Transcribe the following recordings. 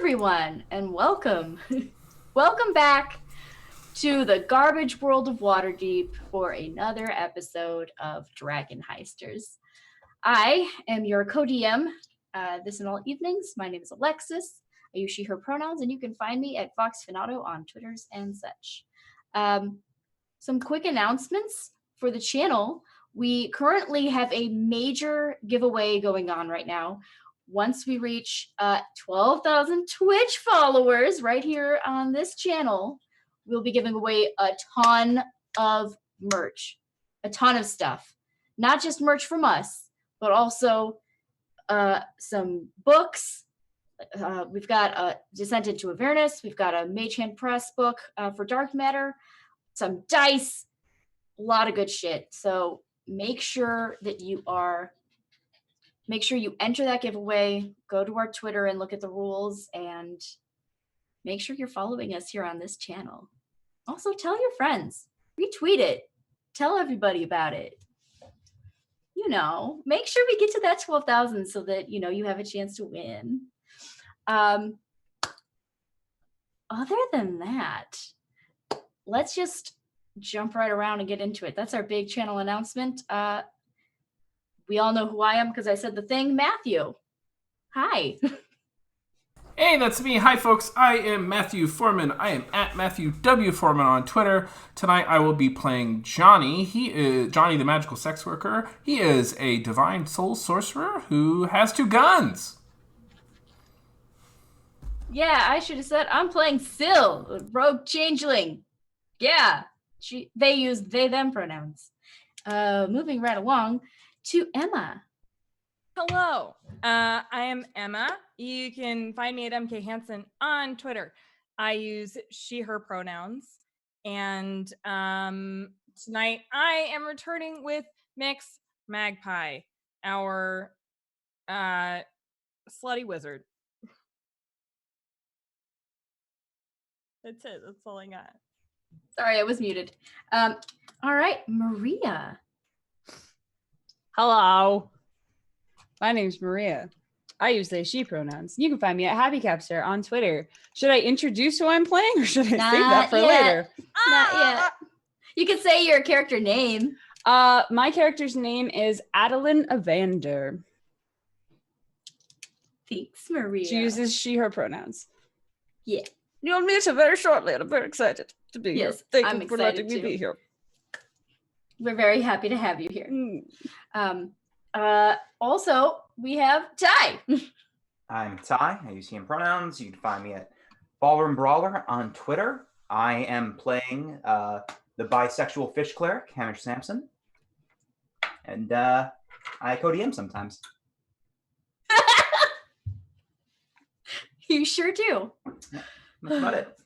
everyone, and welcome. Welcome back to the garbage world of Waterdeep for another episode of DragonHeisters. I am your co-DM this and all evenings. My name is Alexis. I use she, her pronouns, and you can find me at FoxFinato on Twitters and such. Some quick announcements for the channel. We currently have a major giveaway going on right now. Once we reach 12,000 Twitch followers right here on this channel, we'll be giving away a ton of merch, a ton of stuff. Not just merch from us, but also some books. We've got Descent into Avernus. We've got a Mage Hand Press book for Dark Matter, some dice, a lot of good shit. So make sure you enter that giveaway, go to our Twitter and look at the rules, and make sure you're following us here on this channel. Also, tell your friends, retweet it, tell everybody about it. Make sure we get to that 12,000 so that, you have a chance to win. Other than that, let's just jump right around and get into it. That's our big channel announcement. We all know who I am because I said the thing. Matthew. Hi. Hey, that's me. Hi, folks. I am Matthew Foreman. I am at Matthew W. Foreman on Twitter. Tonight I will be playing Johnny. He is Johnny the Magical Sex Worker. He is a divine soul sorcerer who has 2 guns. Yeah, I should have said I'm playing Sil, rogue changeling. Yeah, they use they/them pronouns. Moving right along to Emma. Hello, I am Emma. You can find me at MK Hansen on Twitter. I use she, her pronouns. And tonight I am returning with Mix Magpie, our slutty wizard. That's it. That's all I got. Sorry, I was muted. All right, Maria. Hello. My name's Maria. I use they, she pronouns. You can find me at HappyCapster on Twitter. Should I introduce who I'm playing or should I save that for later? Not yet. You can say your character name. My character's name is Adeline Evander. Thanks, Maria. She uses she, her pronouns. Yeah. You'll meet her very shortly, and I'm very excited to be here. Thank you for letting me be here. We're very happy to have you here. Also, we have Ty. I'm Ty. I use he and pronouns. You can find me at Ballroom Brawler on Twitter. I am playing the bisexual fish cleric, Hamish Sampson. And I co-DM sometimes. You sure do. That's about it.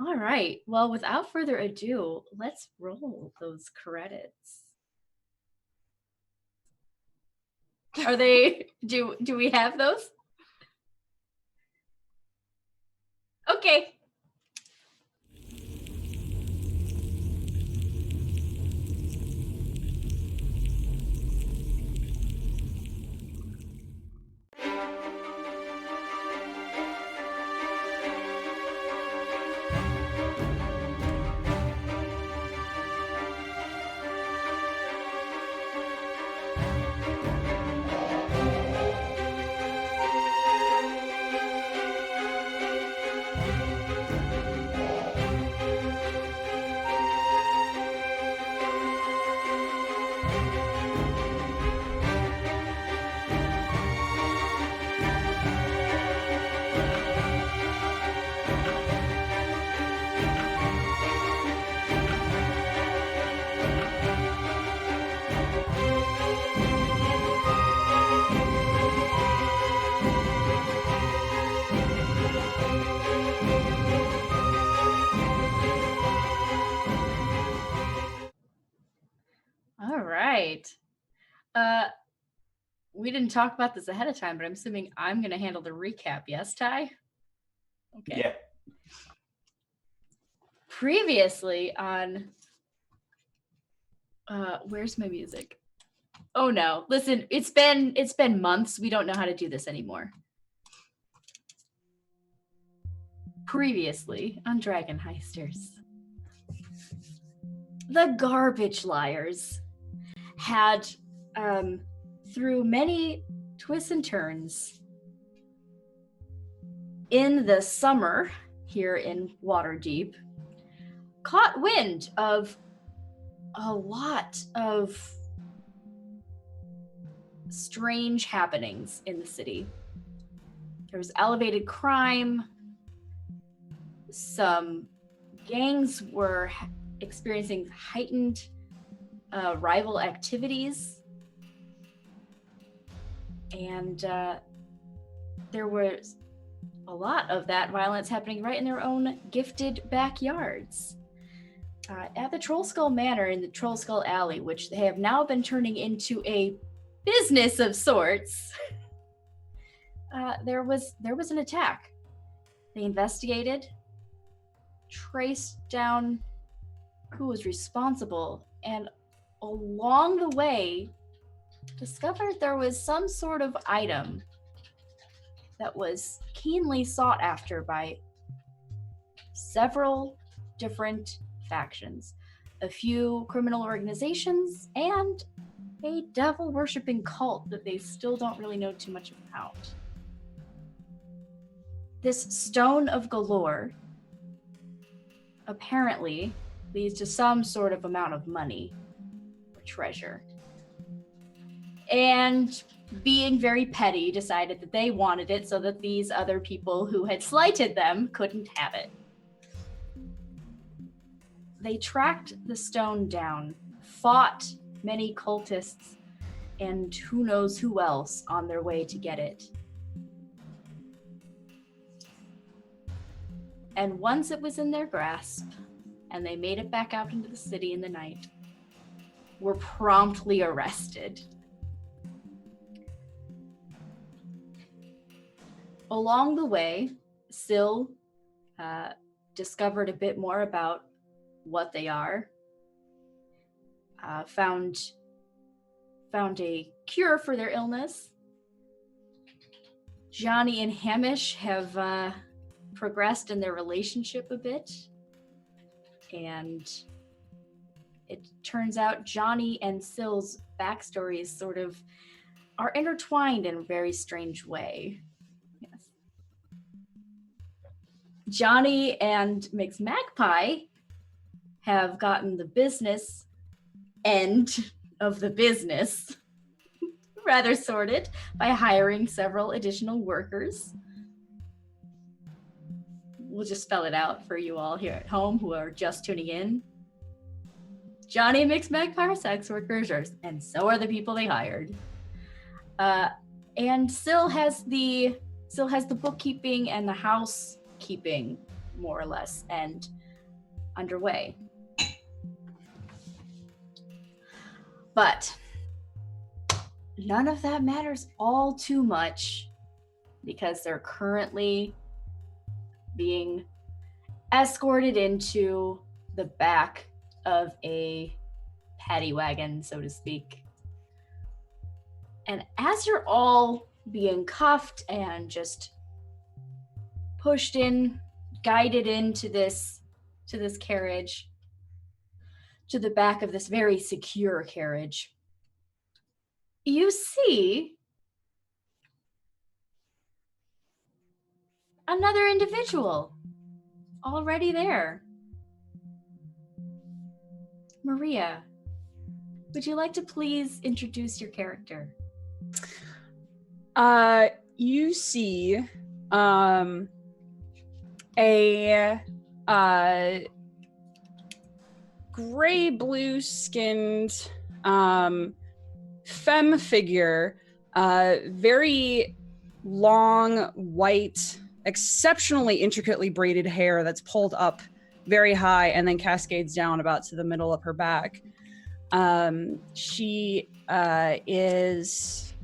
All right. Well, without further ado, let's roll those credits. Are they? Do we have those? Okay. We didn't talk about this ahead of time, but I'm assuming I'm going to handle the recap. Yes, Ty? Okay. Yeah. Previously on... where's my music? Oh no. Listen, it's been months. We don't know how to do this anymore. Previously on DragonHeisters. The Garbage Liars had, through many twists and turns, in the summer here in Waterdeep, caught wind of a lot of strange happenings in the city. There was elevated crime. Some gangs were experiencing heightened rival activities. And there was a lot of that violence happening right in their own gifted backyards. At the Troll Skull Manor in the Troll Skull Alley, which they have now been turning into a business of sorts, there was an attack. They investigated, traced down who was responsible, and along the way discovered there was some sort of item that was keenly sought after by several different factions, a few criminal organizations, and a devil-worshipping cult that they still don't really know too much about. This Stone of Galore apparently leads to some sort of amount of money or treasure. And being very petty, decided that they wanted it so that these other people who had slighted them couldn't have it. They tracked the stone down, fought many cultists, and who knows who else on their way to get it. And once it was in their grasp, and they made it back out into the city in the night, were promptly arrested. Along the way, Sil discovered a bit more about what they are, found a cure for their illness. Johnny and Hamish have progressed in their relationship a bit, and it turns out Johnny and Sil's backstories sort of are intertwined in a very strange way. Yes. Johnny and Mix Magpie have gotten the business end of the business rather sorted by hiring several additional workers. We'll just spell it out for you all here at home who are just tuning in. Johnny and Mix Magpie are sex workers, and so are the people they hired. And Sil has the bookkeeping and the housekeeping, more or less, and underway. But none of that matters all too much because they're currently being escorted into the back of a paddy wagon, so to speak. And as you're all being cuffed and just pushed in, guided into this carriage, to the back of this very secure carriage, you see another individual already there. Maria, would you like to please introduce your character? You see a gray blue skinned femme figure, very long white, exceptionally intricately braided hair that's pulled up very high and then cascades down about to the middle of her back. She is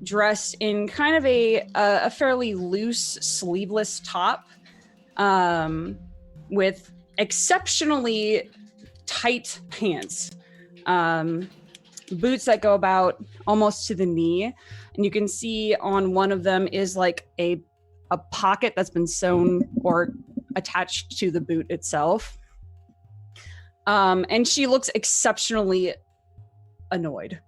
dressed in kind of a fairly loose sleeveless top with exceptionally tight pants, boots that go about almost to the knee, and you can see on one of them is like a pocket that's been sewn or attached to the boot itself. And she looks exceptionally annoyed.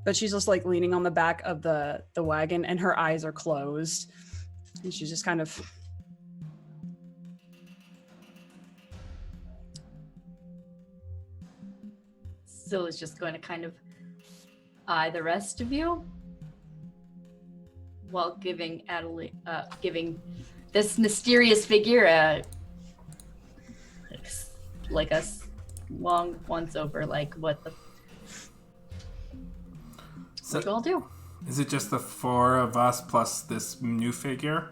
But she's just like leaning on the back of the wagon and her eyes are closed. And she's just kind of... Sil is just going to kind of eye the rest of you while giving giving this mysterious figure like a long once over, like, what do you all do? Is it just the 4 of us plus this new figure?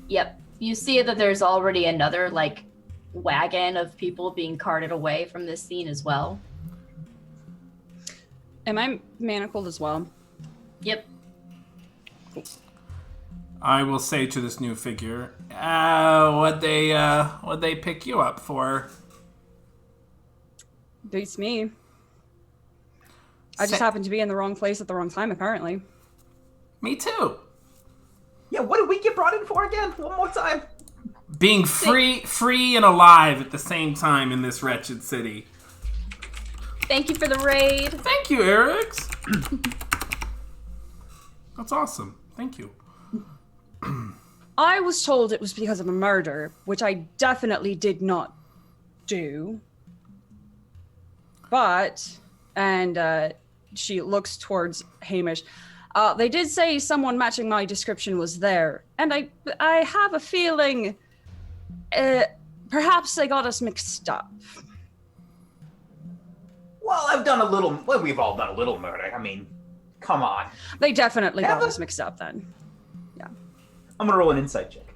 Yep. You see that there's already another, like, wagon of people being carted away from this scene as well. Am I manacled as well? Yep. I will say to this new figure, what'd they pick you up for? Beats me. I just happened to be in the wrong place at the wrong time, apparently. Me too. Yeah, what did we get brought in for again? One more time. Being free and alive at the same time in this wretched city. Thank you for the raid. Thank you, Eric's. That's awesome. Thank you. I was told it was because of a murder, which I definitely did not do. But, and she looks towards Hamish. They did say someone matching my description was there, and I have a feeling perhaps they got us mixed up. Well, we've all done a little murder. I mean, come on. They definitely got us mixed up then. Yeah. I'm gonna roll an insight check.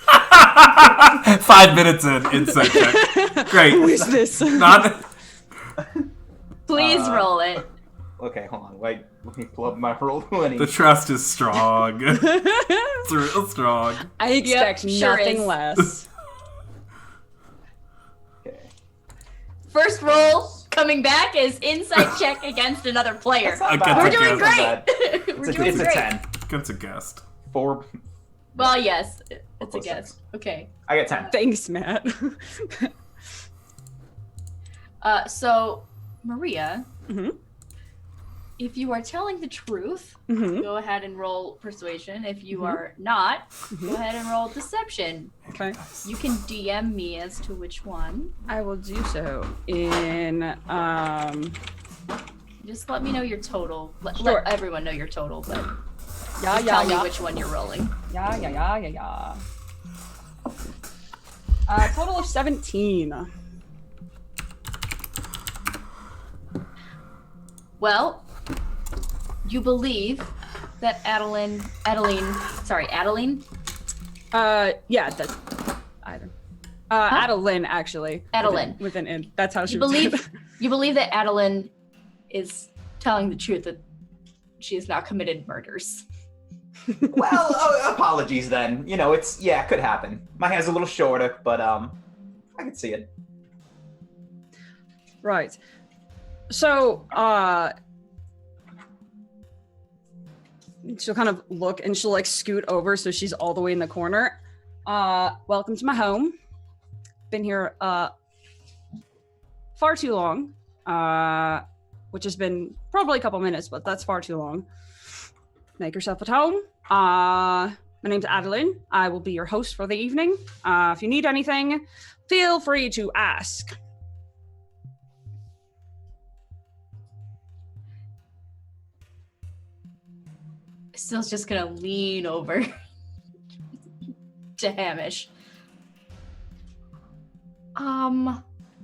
5 minutes in, insight check. Great. Who is this? Please roll it. Okay, hold on. Wait, let me pull up my roll 20. The trust is strong. It's real strong. I expect sure nothing is. less. Okay. First roll coming back is insight check against another player. That's not Against bad. a We're doing guest. great. We're It's doing a great. 10. Gets a guest. 4. Well, yes, it's a plus guess. Okay. I got 10. Thanks, Matt. So, Maria, Mhm. if you are telling the truth, Mhm. go ahead and roll persuasion. If you are not, go ahead and roll deception. Okay. You can DM me as to which one. I will do so in Just let me know your total. Let Sure. everyone know your total, but yeah, tell me which one you're rolling. Yeah. Total of 17. Well, you believe that Adeline. Yeah, that's either. Adeline, actually. Adeline. With an N. That's how she You was believe you believe that Adeline is telling the truth, that she has not committed murders. Well, apologies then. You know, it could happen. My hand's a little shorter, but I can see it. Right. So, she'll kind of look and she'll like scoot over so she's all the way in the corner. Welcome to my home. Been here far too long. Which has been probably a couple minutes, but that's far too long. Make yourself at home. My name's Adeline. I will be your host for the evening. If you need anything, feel free to ask. Still's just gonna lean over to Hamish.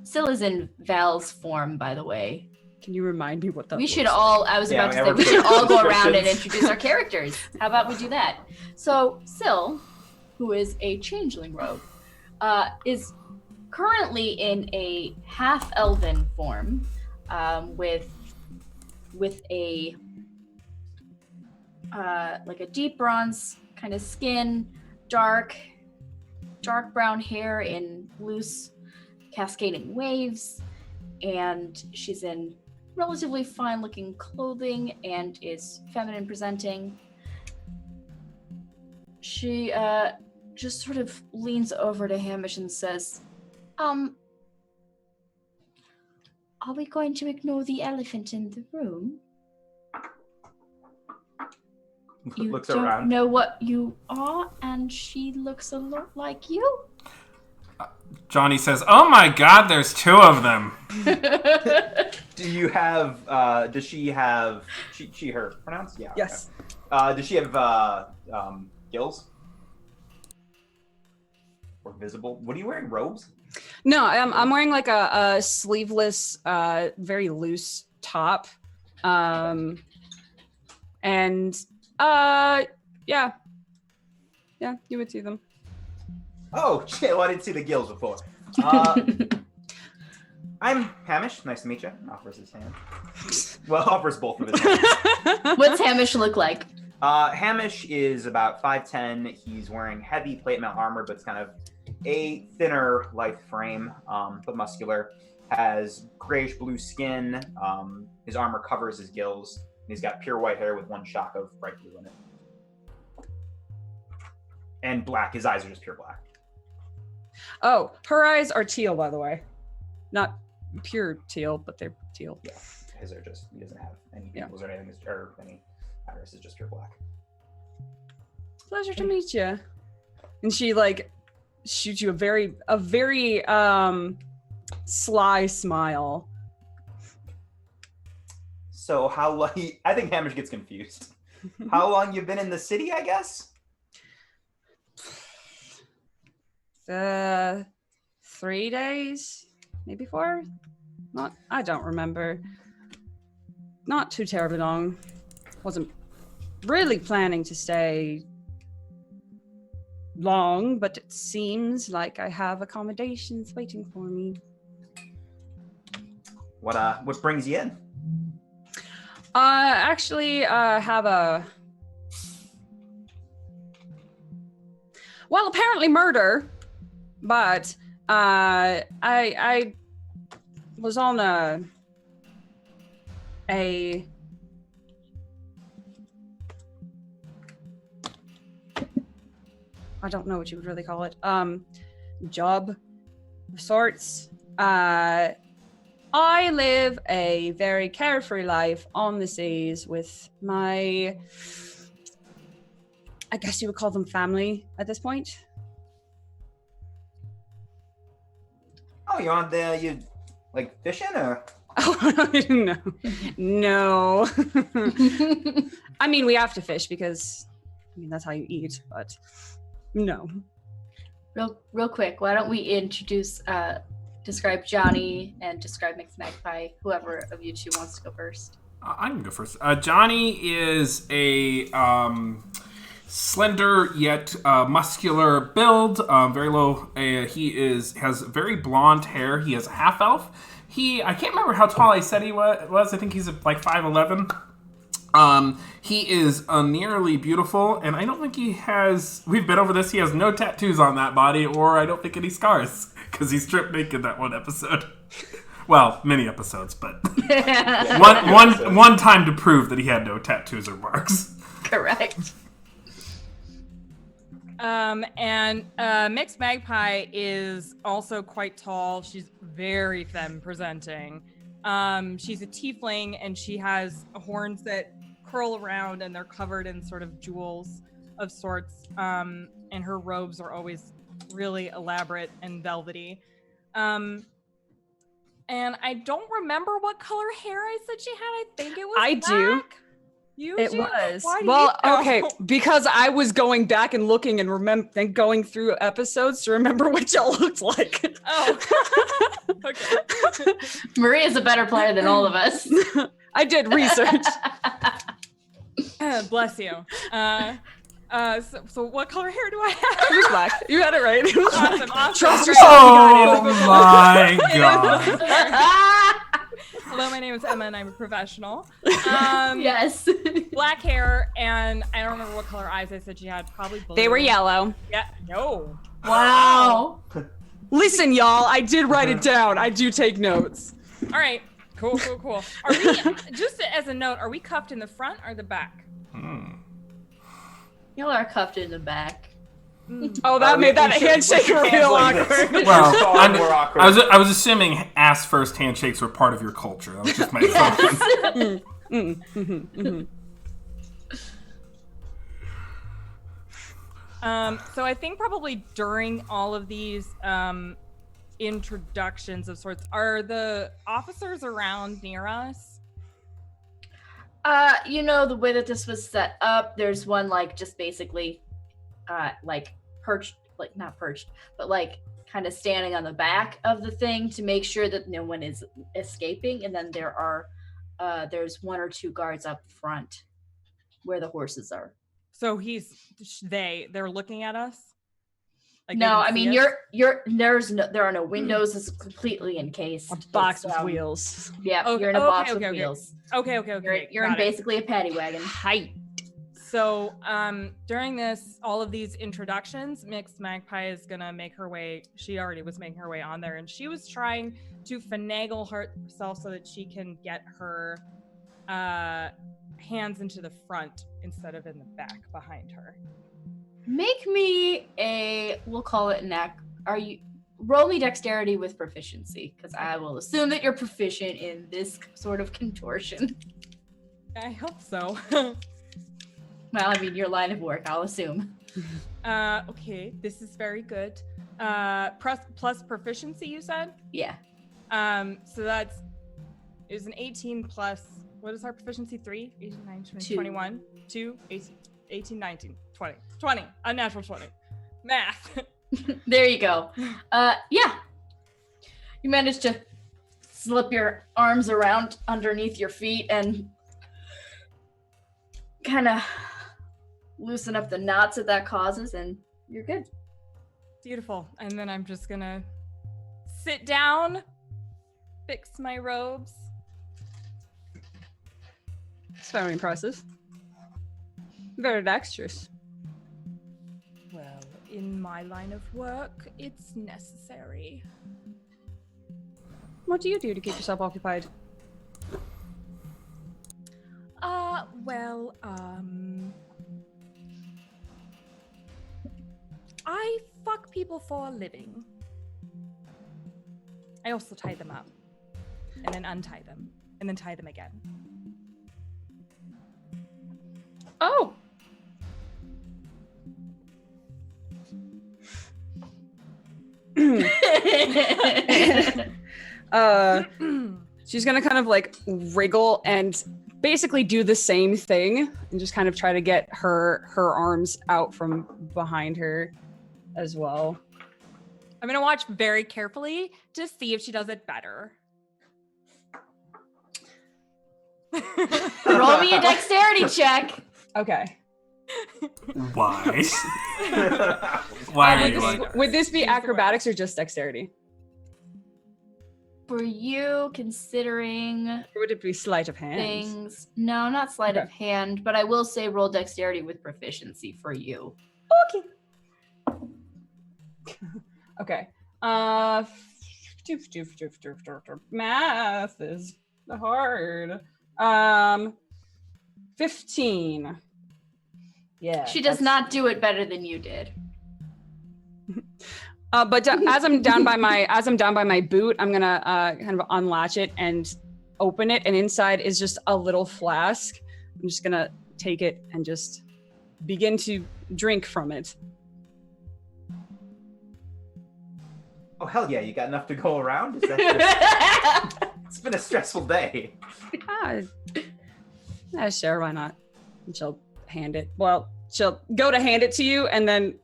Still is in Val's form, by the way. Can you remind me what that We should looks all, I was Yeah, about to say, whenever we should all go around and descriptions. introduce our characters. How about we do that? So, Sil, who is a changeling rogue, is currently in a half-elven form, with a like a deep bronze kind of skin, dark brown hair in loose cascading waves, and she's in relatively fine-looking clothing and is feminine presenting. She just sort of leans over to Hamish and says, are we going to ignore the elephant in the room? You Looks don't around. know what you are, and she looks a lot like you? Johnny says, "Oh my God, there's 2 of them." Do you have, does she have, she, her pronouns? Yeah. Yes. Okay. Does she have, gills? Or visible? What are you wearing, robes? No, I'm wearing like a sleeveless, very loose top. And yeah, you would see them. Oh, shit, well, I didn't see the gills before. I'm Hamish. Nice to meet you. Offers his hand. Well, offers both of his hands. What's Hamish look like? Hamish is about 5'10". He's wearing heavy plate mail armor, but it's kind of a thinner, lithe frame, but muscular. Has grayish blue skin. His armor covers his gills. And he's got pure white hair with one shock of bright blue in it. And black. His eyes are just pure black. Oh, her eyes are teal, by the way. Not pure teal, but they're teal. Yeah, his are just, he doesn't have any Yeah. pupils or anything, or any iris, is just pure black. Pleasure to meet you. And she like shoots you a very sly smile. So how long, I think Hamish gets confused. How long you been in the city, I guess? 3 days, maybe 4. I don't remember. Not too terribly long. Wasn't really planning to stay long, but it seems like I have accommodations waiting for me. What brings you in? Actually, have a, well, apparently murder, but I was on a I don't know what you would really call it, job of sorts. I live a very carefree life on the seas with my, I guess you would call them family at this point. Oh, you're on the, you like fishing or? Oh, no. I mean, we have to fish because, I mean, that's how you eat, but no. Real quick, why don't we introduce, describe Johnny and describe Mixed Magpie, whoever of you two wants to go first. I can go first. Johnny is a slender yet muscular build, very low. He has very blonde hair. He is a half elf. I can't remember how tall I said he was. I think he's like 5'11". He is nearly beautiful, and I don't think he has. We've been over this. He has no tattoos on that body, or I don't think any scars, because he stripped naked that one episode. Well, many episodes, but one time to prove that he had no tattoos or marks. Correct. And Mixed Magpie is also quite tall. She's very femme presenting. She's a tiefling, and she has horns that curl around, and they're covered in sort of jewels of sorts. And her robes are always really elaborate and velvety. And I don't remember what color hair I said she had. I think it was I black. do. You It do? was. Why do Well, you know? okay, because I was going back and looking and going through episodes to remember what y'all looked like. Oh. Okay. Maria's a better player than all of us. I did research. Bless you. So what color hair do I have? It was black. You had it right. It was Awesome, black. awesome. Trust Great. yourself. Oh You my god! Hello, my name is Emma, and I'm a professional. Yes. Black hair, and I don't remember what color eyes I said she had. Probably blue. They were yellow. Yeah. No. Wow. Listen, y'all, I did write it down. I do take notes. All right. Cool. Are we, just as a note, are we cuffed in the front or the back? Y'all are cuffed in the back. Oh, that made that handshake real awkward. Well, more awkward. I was assuming ass first handshakes were part of your culture. That was just my assumption. So I think probably during all of these introductions of sorts, are the officers around near us? The way that this was set up, there's one like just basically perched, like not perched, but like kind of standing on the back of the thing to make sure that no one is escaping. And then there's one or two guards up front where the horses are. So they're looking at us? Like no, I mean there are no windows. It's completely encased. A box with wheels. Yeah, Okay, you're in a box with wheels. Okay. You're in basically a paddy wagon. Height. So during all of these introductions, Mixed Magpie is gonna make her way. She already was making her way on there, and she was trying to finagle herself so that she can get her hands into the front instead of in the back behind her. Make me we'll call it roll me dexterity with proficiency, because I will assume that you're proficient in this sort of contortion. I hope so. Well, I mean, your line of work, I'll assume. Okay, this is very good. Plus proficiency, you said? Yeah. So is an 18 plus, what is our proficiency? 3, 18, 19, 20, 2. 21, 2, 18, 19, 20, unnatural 20. Math. There you go. Yeah. You managed to slip your arms around underneath your feet and kind of loosen up the knots that causes, and you're good. Beautiful. And then I'm just gonna sit down, fix my robes. It's very impressive. Very dexterous. Well, in my line of work, it's necessary. What do you do to keep yourself occupied? I fuck people for a living. I also tie them up, and then untie them, and then tie them again. Oh. She's gonna kind of like wriggle and basically do the same thing and just kind of try to get her arms out from behind her as well. I'm gonna watch very carefully to see if she does it better. Roll me a dexterity check. Okay. Why? Why would you like? Would this be acrobatics or just dexterity? For you, considering Or would it be sleight of hand? things, no, not sleight of hand, but I will say roll dexterity with proficiency for you. Okay. Math is hard. 15. Yeah. She does not do it better than you did. But as I'm down by my boot, I'm gonna kind of unlatch it and open it, and inside is just a little flask. I'm just gonna take it and just begin to drink from it. Oh, hell yeah, you got enough to go around? Is that just... It's been a stressful day. Sure, why not? And she'll hand it. Well, she'll go to hand it to you, and then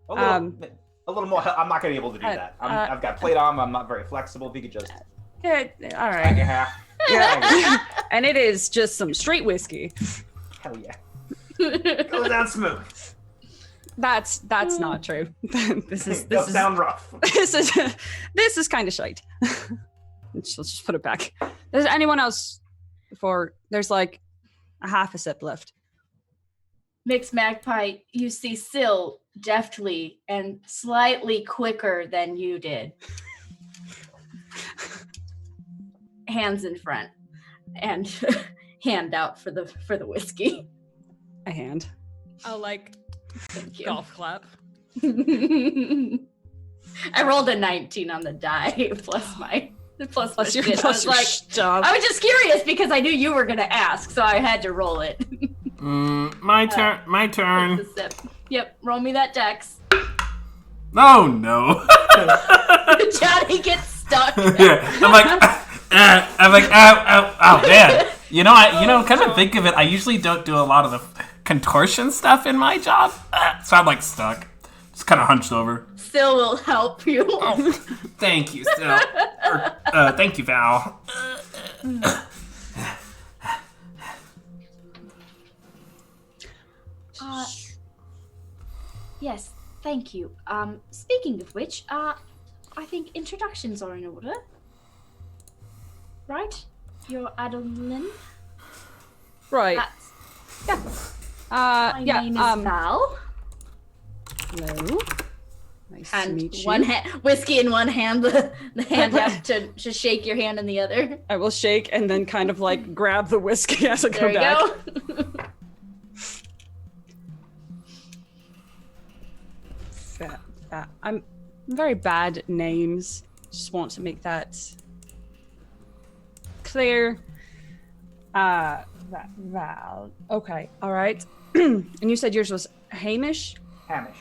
A little more help. I'm not going to be able to do that. I've got plate arm. I'm not very flexible. If you could just... Yeah, all Like right. a half. Yeah. And it is just some straight whiskey. Hell yeah. Goes down smooth. That's not true. This is Goes down rough. this is kind of shite. Let's just put it back. Does anyone else? There's like a half a sip left. Mixed Magpie, you see Sil deftly and slightly quicker than you did. hands in front and hand out for the whiskey. A hand. I'll like Thank you. golf clap. I rolled a 19 on the die plus my Your, shit. plus your stuff. I was just curious because I knew you were gonna ask, so I had to roll it. My turn. My turn. Just a sip. Yep, roll me that dex. Oh no. Johnny gets stuck. Yeah, I'm like, ow, man. Come to think of it, I usually don't do a lot of the contortion stuff in my job, so I'm like stuck, just kind of hunched over. Sil will help you. Oh, thank you, Sil. Thank you, Val. Yes, thank you. Speaking of which, I think introductions are in order. Right? You're Adeline. Right. My name is Val. Hello. Nice to And meet you. one hand, whiskey in one hand, the hand up to shake your hand in the other. I will shake and then kind of like grab the whiskey as I There go you back. go. I'm very bad at names. Just want to make that clear. Val. Okay. All right. And you said yours was Hamish? Hamish.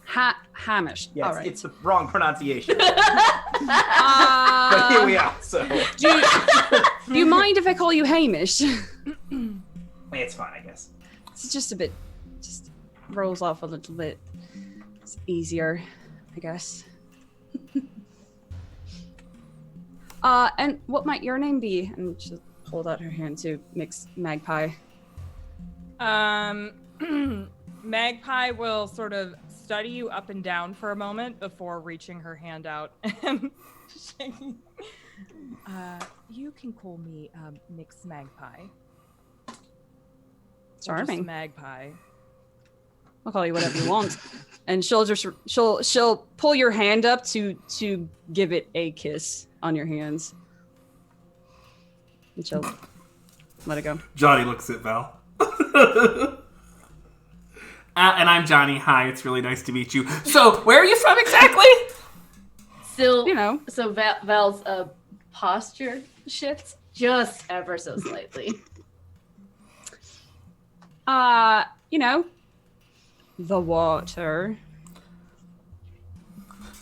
Hamish. Yes, All right. it's the wrong pronunciation. But here we are, so. Do you mind if I call you Hamish? It's fine, I guess. It's just a bit, just rolls off a little bit. It's easier, I guess. And what might your name be? And she'll hold out her hand to mix Magpie. Magpie will sort of study you up and down for a moment before reaching her hand out and shaking. You can call me Mix Magpie. Charming. Just Magpie. I'll call you whatever you want. And she'll pull your hand up to give it a kiss on your hands. And she'll let it go. Johnny looks at Val. And I'm Johnny. Hi, it's really nice to meet you. So, where are you from exactly? Still, You know. So Val's posture shifts just ever so slightly. You know, the water.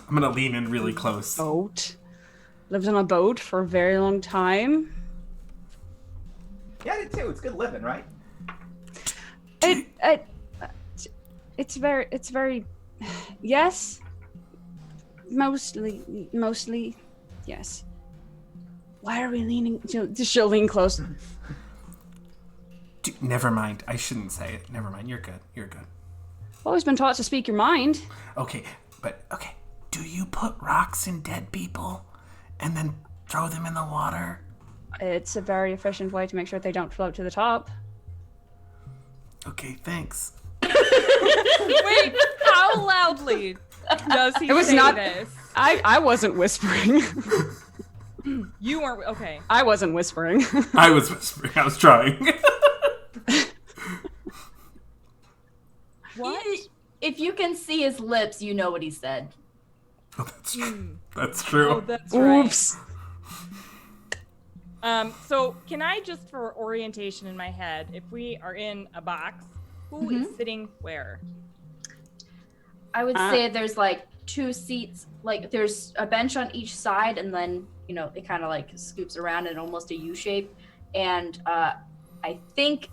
I'm gonna lean in really close. Boat. Lived on a boat for a very long time. Yeah, I did too. It's good living, right? It's very, yes. Mostly, yes. Why are we leaning? She'll lean close. Never mind. I shouldn't say it. Never mind. You're good. Always been taught to speak your mind. Okay. Do you put rocks in dead people and then throw them in the water? It's a very efficient way to make sure they don't float to the top. Okay, thanks. Wait, how loudly does he say this? I wasn't whispering. You weren't okay. I wasn't whispering. I was whispering. I was trying. What? If you can see his lips, you know what he said. Oh, that's true. That's true. Oh, that's right. Oops. So can I just, for orientation in my head, if we are in a box, who is sitting where? I would say there's like two seats, like there's a bench on each side, and then it kind of like scoops around in almost a U shape. And I think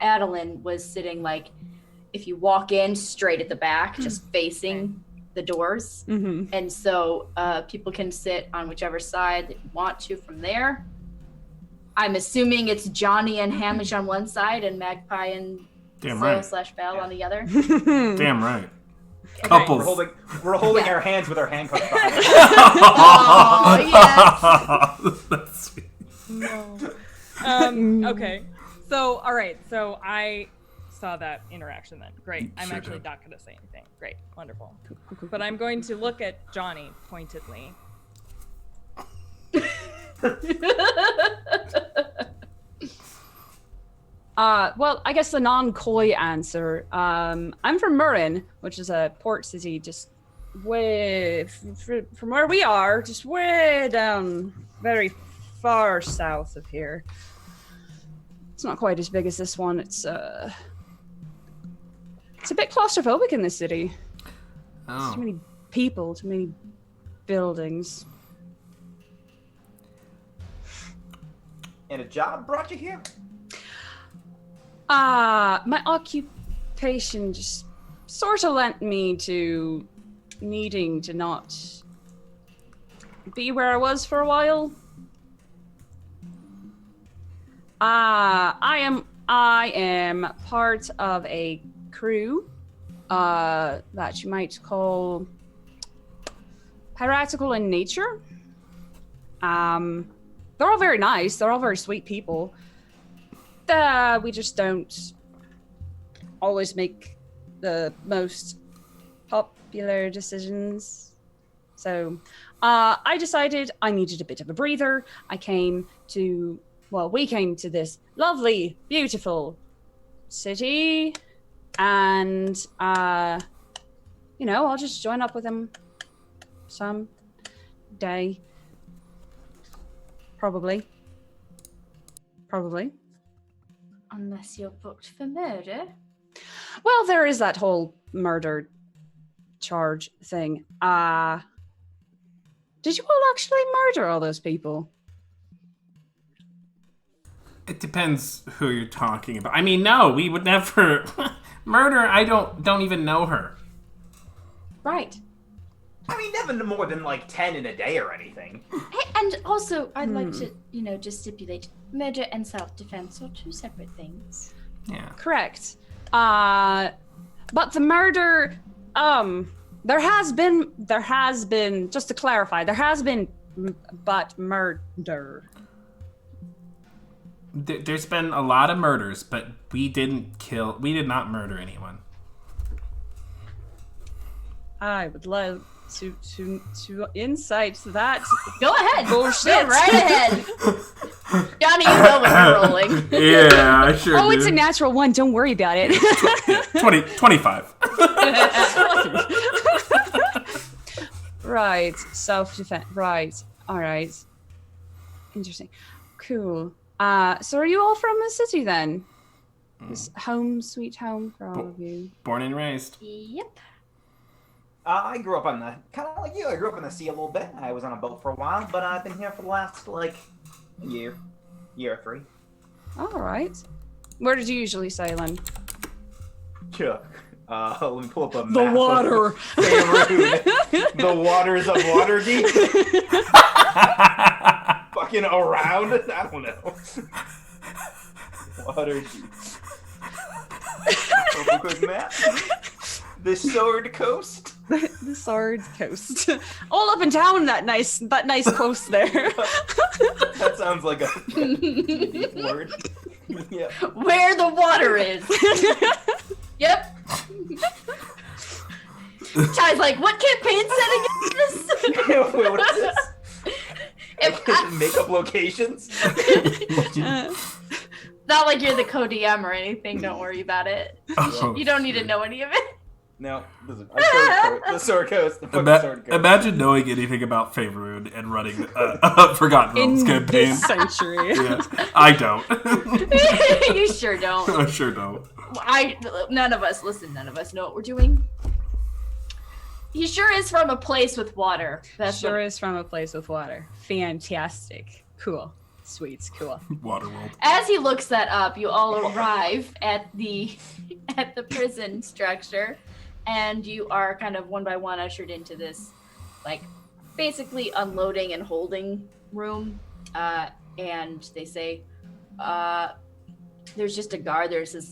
Adeline was sitting like if you walk in straight at the back, just facing the doors. Mm-hmm. And so people can sit on whichever side that you want to from there. I'm assuming it's Johnny and Hamish on one side and Magpie and Damn Sil right. / Val on the other. Damn right. Okay. Couples. We're holding Yeah. our hands with our handcuffs behind us. Oh, yes. That's sweet. No. Okay. So, all right. So I saw that interaction then. Great. I'm Sure actually did. not going to say anything. Great. Wonderful. But I'm going to look at Johnny pointedly. Well, I guess the non-coy answer. I'm from Murrin, which is a port city just way from where we are, just way down, very far south of here. It's not quite as big as this one. It's a bit claustrophobic in this city. Oh. Too many people, too many buildings. And a job brought you here? My occupation just sort of lent me to needing to not be where I was for a while. I am part of a crew that you might call piratical in nature. They're all very nice. They're all very sweet people. We just don't always make the most popular decisions. So I decided I needed a bit of a breather. We came to this lovely, beautiful city. And, I'll just join up with them some day. Probably. Unless you're booked for murder. Well, there is that whole murder charge thing. Did you all actually murder all those people? It depends who you're talking about. I mean, no, we would never murder. I don't even know her. Right. I mean, never more than like 10 in a day or anything. Hey, and also, I'd like to, just stipulate murder and self-defense are two separate things. Yeah. Correct. But the murder, there has been, just to clarify, there has been but murder. There's been a lot of murders, but we did not murder anyone. I would love to insight that. Go ahead. Bullshit. Go right ahead. Johnny, you know when you're rolling. Yeah, I sure do. It's a natural one. Don't worry about it. 25. Right. Self-defense. Right. All right. Interesting. Cool. So are you all from the city then? This home, sweet home for all of you. Born and raised. Yep. I grew up on kind of like you. I grew up in the sea a little bit. I was on a boat for a while, but I've been here for the last year or 3. All right. Where did you usually sail in? Sure. Let me pull up a The map. water. The waters of Waterdeep. Fucking around. I don't know. Waterdeep. Open quick map. The Sword Coast. The Sword Coast. All up and down that nice coast there. That sounds like a deep word. Yeah. Where the water is. Yep. Ty's like, what campaign setting is this? Wait, what is this? Makeup locations? Not like you're the co-DM or anything. Don't worry about it. Oh. You don't need to know any of it. No, listen, the Sword Coast. The fucking Sword Coast. Imagine knowing anything about Faerun and running a Forgotten Realms campaign. This century. Yeah, I don't. You sure don't. I sure don't. None of us know what we're doing. He sure is from a place with water. Is from a place with water. Fantastic. Cool. Sweet. Cool. Waterworld. As he looks that up, you all arrive at the prison structure, and you are kind of one by one ushered into this, basically unloading and holding room. And they say, there's just a guard. There's a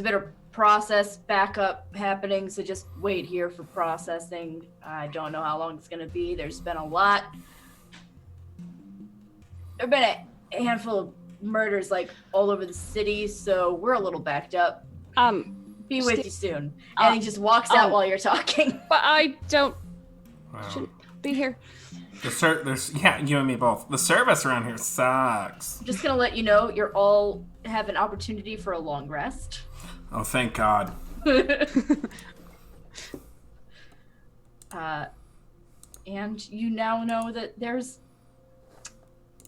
bit of process backup happening, so just wait here for processing. I don't know how long it's going to be. There's been a lot. There have been a handful of murders all over the city, so we're a little backed up. Be with you soon. And he just walks out while you're talking. But I don't Wow. shouldn't be here. You and me both. The service around here sucks. I'm just gonna let you know you're all have an opportunity for a long rest. Oh, thank God. And you now know that there's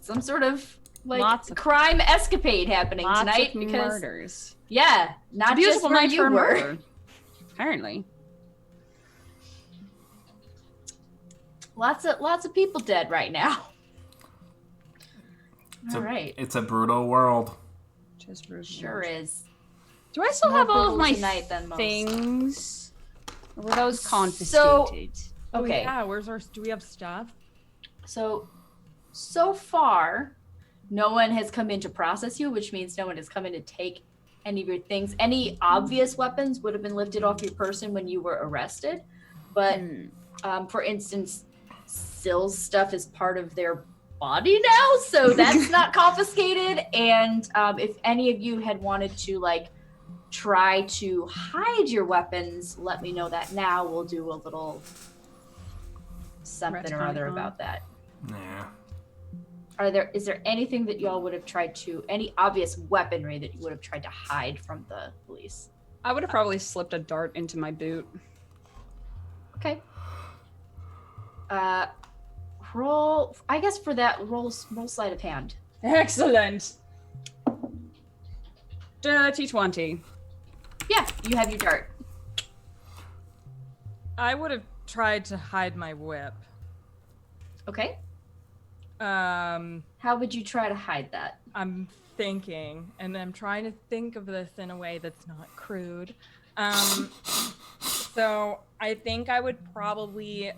some sort of Lots of- crime escapade happening Lots tonight of because murders. yeah, not It's a just beautiful where night you for a were. murder. Apparently. Lots of people dead right now. All right, It's a brutal world. Just brutal. sure is. Do I still More have all of brutal my tonight than most. things? Or were those confiscated? Okay, Yeah, where's our? Do we have stuff? so far, no one has come in to process you, which means no one has come in to take any of your things. Any obvious weapons would have been lifted off your person when you were arrested, but for instance, Sil's stuff is part of their body now, so that's not confiscated. And if any of you had wanted to try to hide your weapons, let me know that now. We'll do a little something or other about that. Yeah. Is there anything that y'all would have tried to, any obvious weaponry that you would have tried to hide from the police? I would have probably slipped a dart into my boot. Okay. Roll, I guess for that, roll sleight of hand. Excellent. Dirty 20. Yeah, you have your dart. I would have tried to hide my whip. Okay. Um, How would you try to hide that? I'm thinking, and I'm trying to think of this in a way that's not crude. So I think I would probably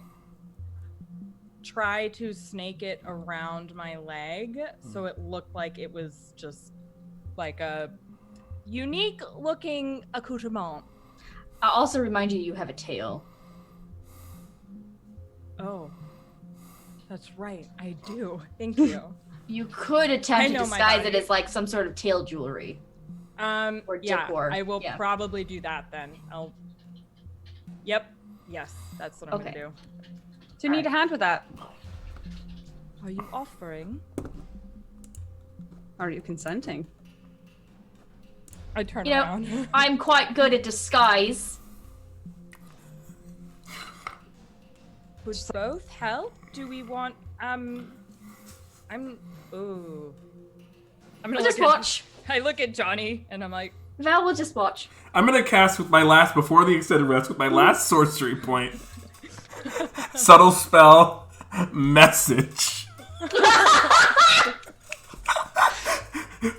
try to snake it around my leg so it looked like it was just like a unique looking accoutrement. I'll also remind you have a tail. Oh, that's right. I do. Thank you. You could attempt I to know my disguise it body. as some sort of tail jewelry. Or Yeah, decor. I will Yeah. probably do that then. Yep. Yes, that's what I'm Okay. gonna do. Do you need a hand with that? Are you offering? Are you consenting? I turn You know, around. I'm quite good at disguise. Would both help? Do we want I'm ooh. I'm We'll gonna just watch. I look at Johnny and I'm like, Val will just watch. I'm gonna cast with my last, before the extended rest, with my last sorcery point. Subtle spell, message.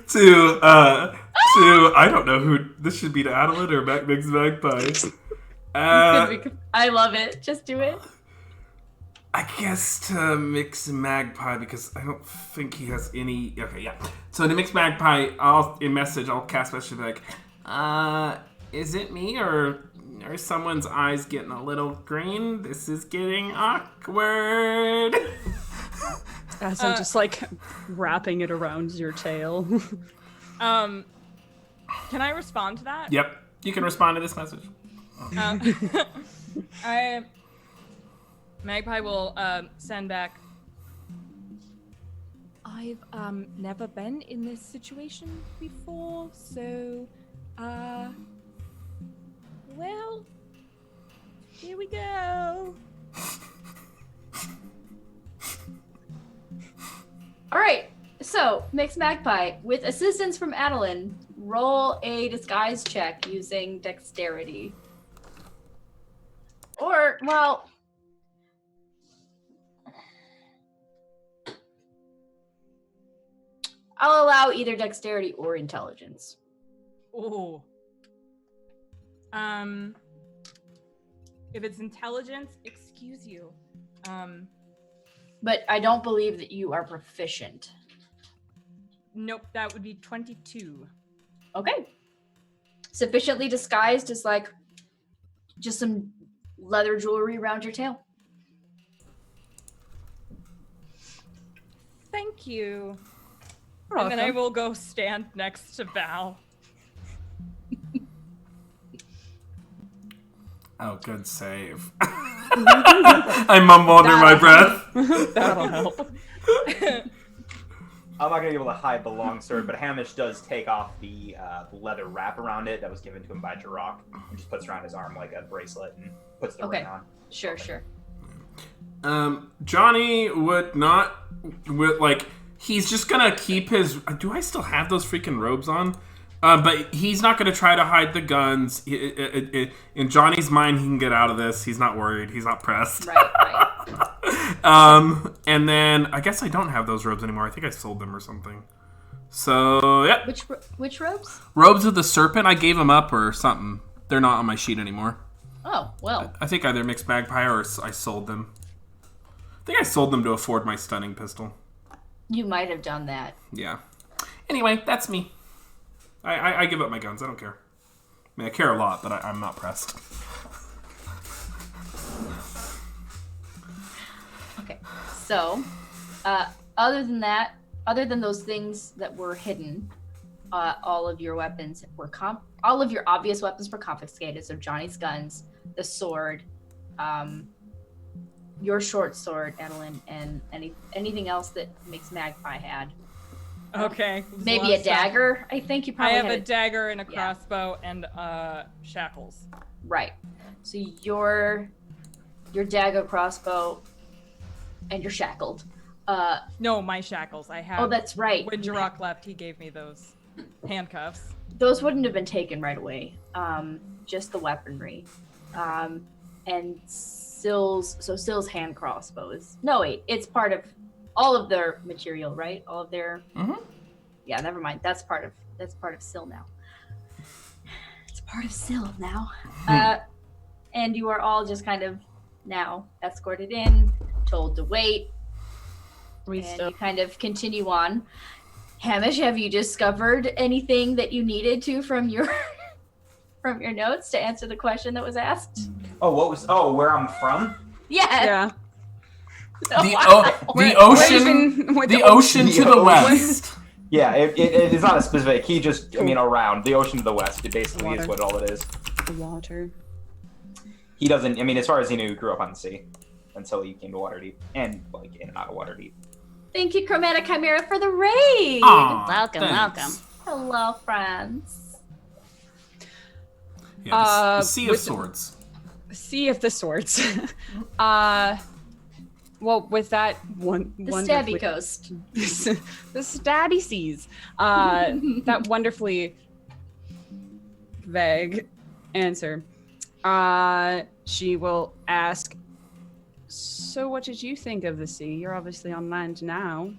to I don't know who this should be, to Adeline or Mix Magpie. I love it. Just do it. I guess to Mix Magpie, because I don't think he has any. Okay, yeah. So to Mix Magpie, I'll cast message like, is it me or are someone's eyes getting a little green? This is getting awkward. As I'm just wrapping it around your tail. can I respond to that? Yep, you can respond to this message. Magpie will send back. I've never been in this situation before, so well, here we go. All right. So, Mix Magpie, with assistance from Adeline, roll a disguise check using dexterity. Or, well, I'll allow either dexterity or intelligence. Oh. If it's intelligence, excuse you. But I don't believe that you are proficient. Nope, that would be 22. Okay. Sufficiently disguised as just some leather jewelry around your tail. Thank you. You're And then I welcome. will go stand next to Val. Oh, good save. I mumble under my breath. That'll help. I'm not gonna be able to hide the long sword, but Hamish does take off the leather wrap around it that was given to him by Jirok, and just puts it around his arm like a bracelet and puts the ring on. Sure. Johnny he's just gonna keep his. Do I still have those freaking robes on? But he's not gonna try to hide the guns. In Johnny's mind, he can get out of this. He's not worried. He's not pressed. Right. And then I guess I don't have those robes anymore. I think I sold them or something. So yeah. Which robes? Robes of the Serpent. I gave them up or something. They're not on my sheet anymore. Oh well. I think either mixed Magpie or I sold them. I think I sold them to afford my stunning pistol. You might have done that. Yeah. Anyway, that's me. I give up my guns. I don't care. I mean, I care a lot, but I'm not pressed. Okay. So, other than those things that were hidden, all of your weapons were all of your obvious weapons were confiscated. So Johnny's guns, the sword, your short sword, Edelyn, and anything else that Mixed Magpie had. Okay. Maybe a dagger. I think you probably I have had a dagger and a crossbow and shackles. Right. So your dagger, crossbow, and you're shackled. No, my shackles. I have. Oh, that's right. When Jirok left, he gave me those handcuffs. Those wouldn't have been taken right away. Just the weaponry. And Sil's hand crossbow is... No, wait. It's part of all of their material, right? All of their... Mm-hmm. Yeah, never mind. That's part of Sil now. It's part of Sil now. And you are all just kind of now escorted in, told to wait, and you kind of continue on. Hamish, have you discovered anything that you needed to from your notes to answer the question that was asked? Where I'm from? Yeah. The ocean to the west. Yeah, it is not a specific. He just, around the ocean to the west. It basically is what all it is. The water. He doesn't. As far as he knew, he grew up on the sea until he came to Waterdeep and in and out of Waterdeep. Thank you, Chromatic Chimera, for the raid. Aww, welcome. Hello, friends. Yeah, the Sea of Swords. Sea of the Swords. Well, with that one... The Stabby Coast. The Stabby Seas. That wonderfully vague answer. She will ask, so what did you think of the sea? You're obviously on land now.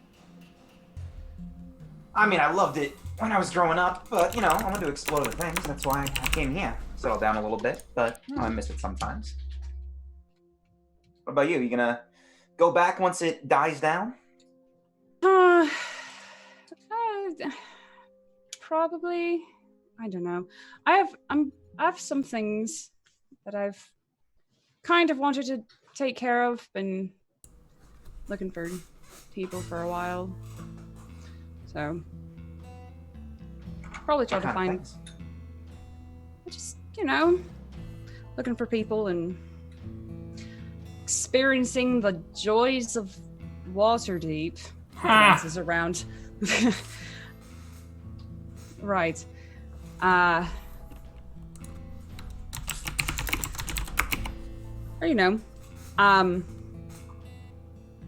I loved it when I was growing up, but, I wanted to explore the things. That's why I came here. Settle down a little bit, but I miss it sometimes. What about you? You gonna go back once it dies down? Probably. I don't know. I have some things that I've kind of wanted to take care of. Been looking for people for a while, so probably try to find. Just looking for people and experiencing the joys of Waterdeep. Glances around. Right. Or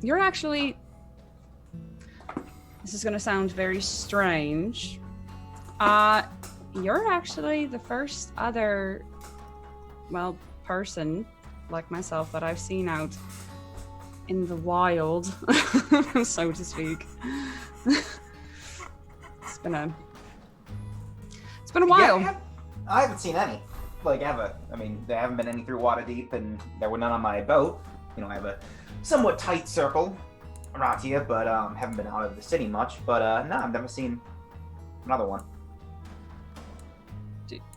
you're actually... This is gonna sound very strange. You're actually the first other, person like myself that I've seen out in the wild, so to speak. It's been a while. Yeah, I haven't seen any, ever. There haven't been any through Waterdeep, and there were none on my boat. I have a somewhat tight circle around here, but haven't been out of the city much. But no, I've never seen another one.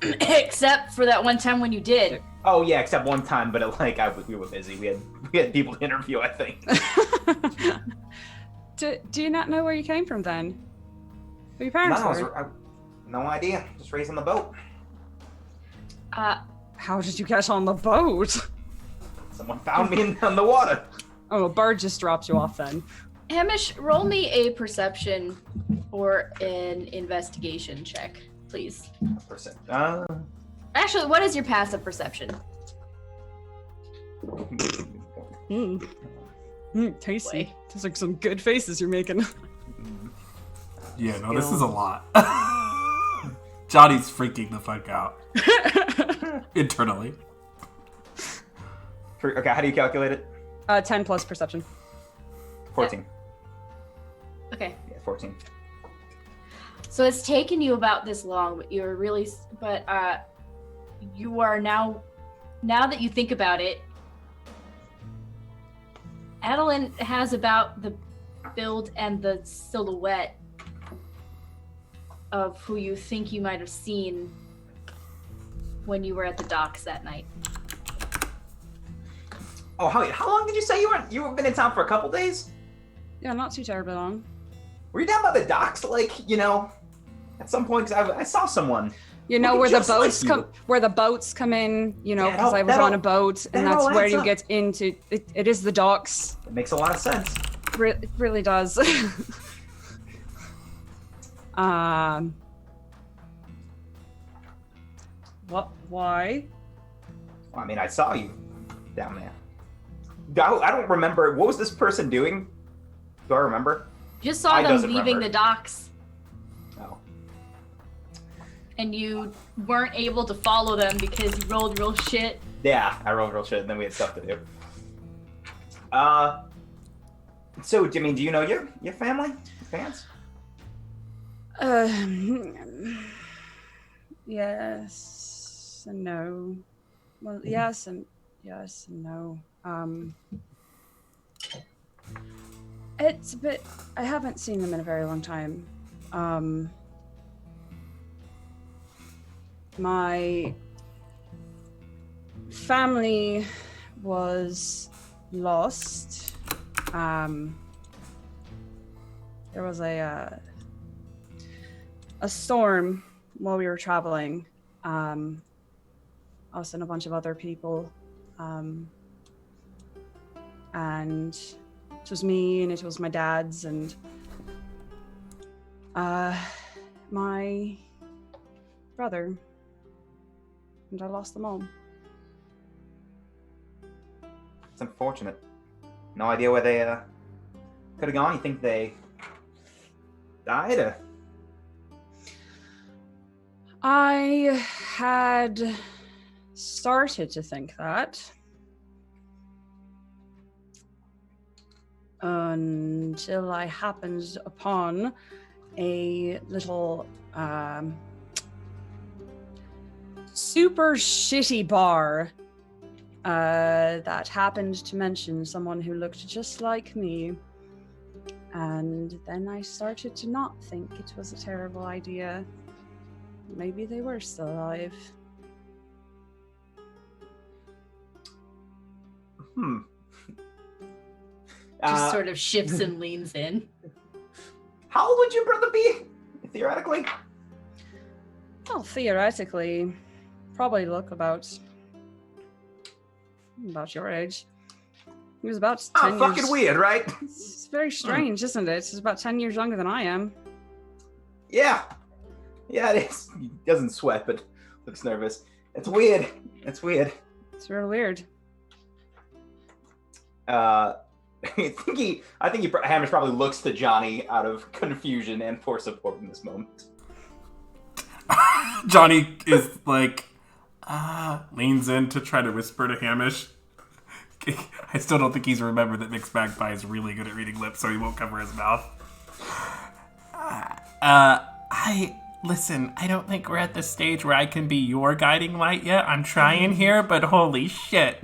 Except for that one time when you did. Oh yeah, except one time, but we were busy. We had people to interview, I think. Do you not know where you came from then? Who your parents were? No idea. Just raised on the boat. How did you get on the boat? Someone found me on the water. Oh, a bird just dropped you off then. Hamish, roll me a perception or an investigation check, please. Percent. Actually, what is your passive perception? Tasty. Boy. Those are some good faces you're making. Yeah, no, this is a lot. Johnny's freaking the fuck out. Internally. Okay, how do you calculate it? 10 plus perception. 14. Okay. Yeah, 14. So it's taken you about this long, but you are now that you think about it, Adeline has about the build and the silhouette of who you think you might have seen when you were at the docks that night. Oh, how long did you say you've been in town for a couple days? Yeah, not too terribly long. Were you down by the docks, at some point? 'Cause I saw someone. You know looking where the just like boats you. where the boats come in, Yeah, because I was on a boat, and that that's all where adds you up. get into. It is the docks. It makes a lot of sense. It really does. What? Why? Well, I mean, I saw you down there. I don't remember. What was this person doing? Do I remember? Just saw I them doesn't leaving remember. the docks, No. and you weren't able to follow them because you rolled real shit. Yeah, I rolled real shit, and then we had stuff to do. So, do you know your family? Your parents? Yes and no. Well, yes and no. It's a bit. I haven't seen them in a very long time. My family was lost. There was a storm while we were traveling. Us and a bunch of other people. And it was me, and it was my dad's, and my brother. And I lost them all. It's unfortunate. No idea where they could have gone. You think they died? Or? I had started to think that until I happened upon a little super shitty bar that happened to mention someone who looked just like me. And then I started to not think it was a terrible idea. Maybe they were still alive. Just sort of shifts and leans in. How old would your brother be, theoretically? Well, theoretically, probably look about your age. He was about 10 years. Fucking weird, right? It's very strange, isn't it? He's about 10 years younger than I am. Yeah, it is. He doesn't sweat, but looks nervous. It's weird. It's real weird. I think Hamish probably looks to Johnny out of confusion and for support in this moment. Johnny is leans in to try to whisper to Hamish. I still don't think he's remembered that Nick's Magpie is really good at reading lips, so he won't cover his mouth. Listen, I don't think we're at the stage where I can be your guiding light yet. I'm trying here, but holy shit.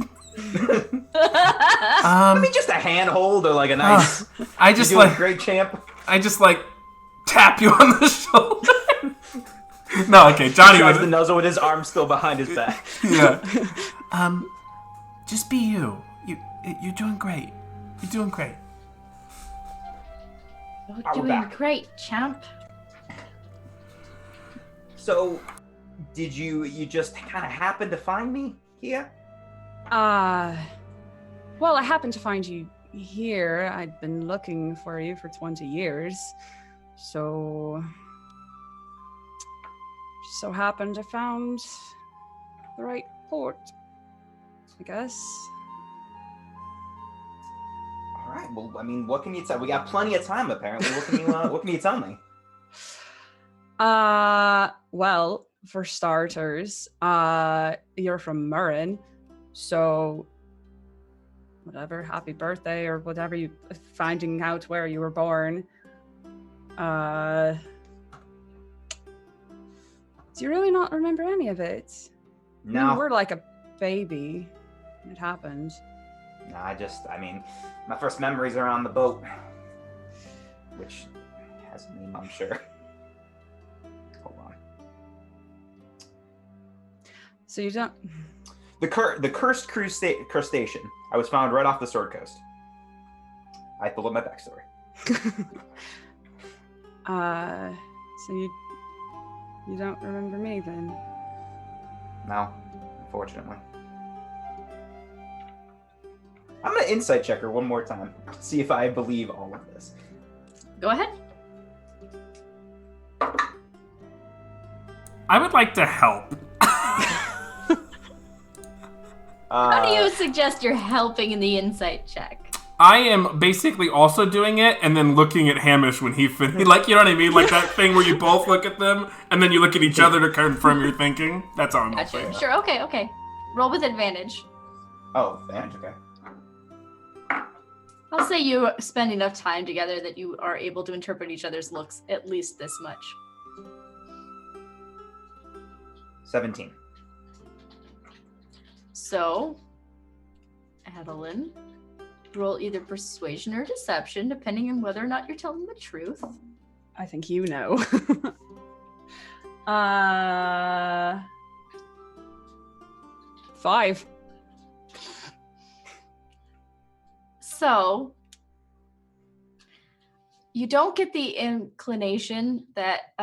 I mean, just a handhold or like a nice. I just great champ. I just tap you on the shoulder. No, okay, Johnny Tries was the nuzzle with his arm still behind his back. Yeah. Just be you. You're doing great. You're doing great. You're doing great, champ. So, did you just kind of happen to find me here? Well, I happened to find you here. I'd been looking for you for 20 years. So... just so happened I found the right port, I guess. All right. Well, I mean, what can you tell? We got plenty of time, apparently. What can you tell me? Well, for starters, you're from Murrin, so whatever, happy birthday or whatever you finding out where you were born. Do you really not remember any of it? No. You were like a baby. It happened. No, I mean, my first memories are on the boat, which has a name, I'm sure. Hold on. So you don't... The cursed crustacean. I was found right off the Sword Coast. I pulled up my backstory. So you don't remember me then? No, unfortunately. I'm gonna insight check her one more time. See if I believe all of this. Go ahead. I would like to help. How do you suggest you're helping in the insight check? I am basically also doing it and then looking at Hamish when he finishes. Like, you know what I mean? Like that thing where you both look at them and then you look at each other to confirm your thinking. That's all I'm Gotcha. saying. Sure, okay. Roll with advantage. Oh, advantage, okay. I'll say you spend enough time together that you are able to interpret each other's looks at least this much. 17. So, Adeline, roll either persuasion or deception, depending on whether or not you're telling the truth. I think you know. 5. So, you don't get the inclination that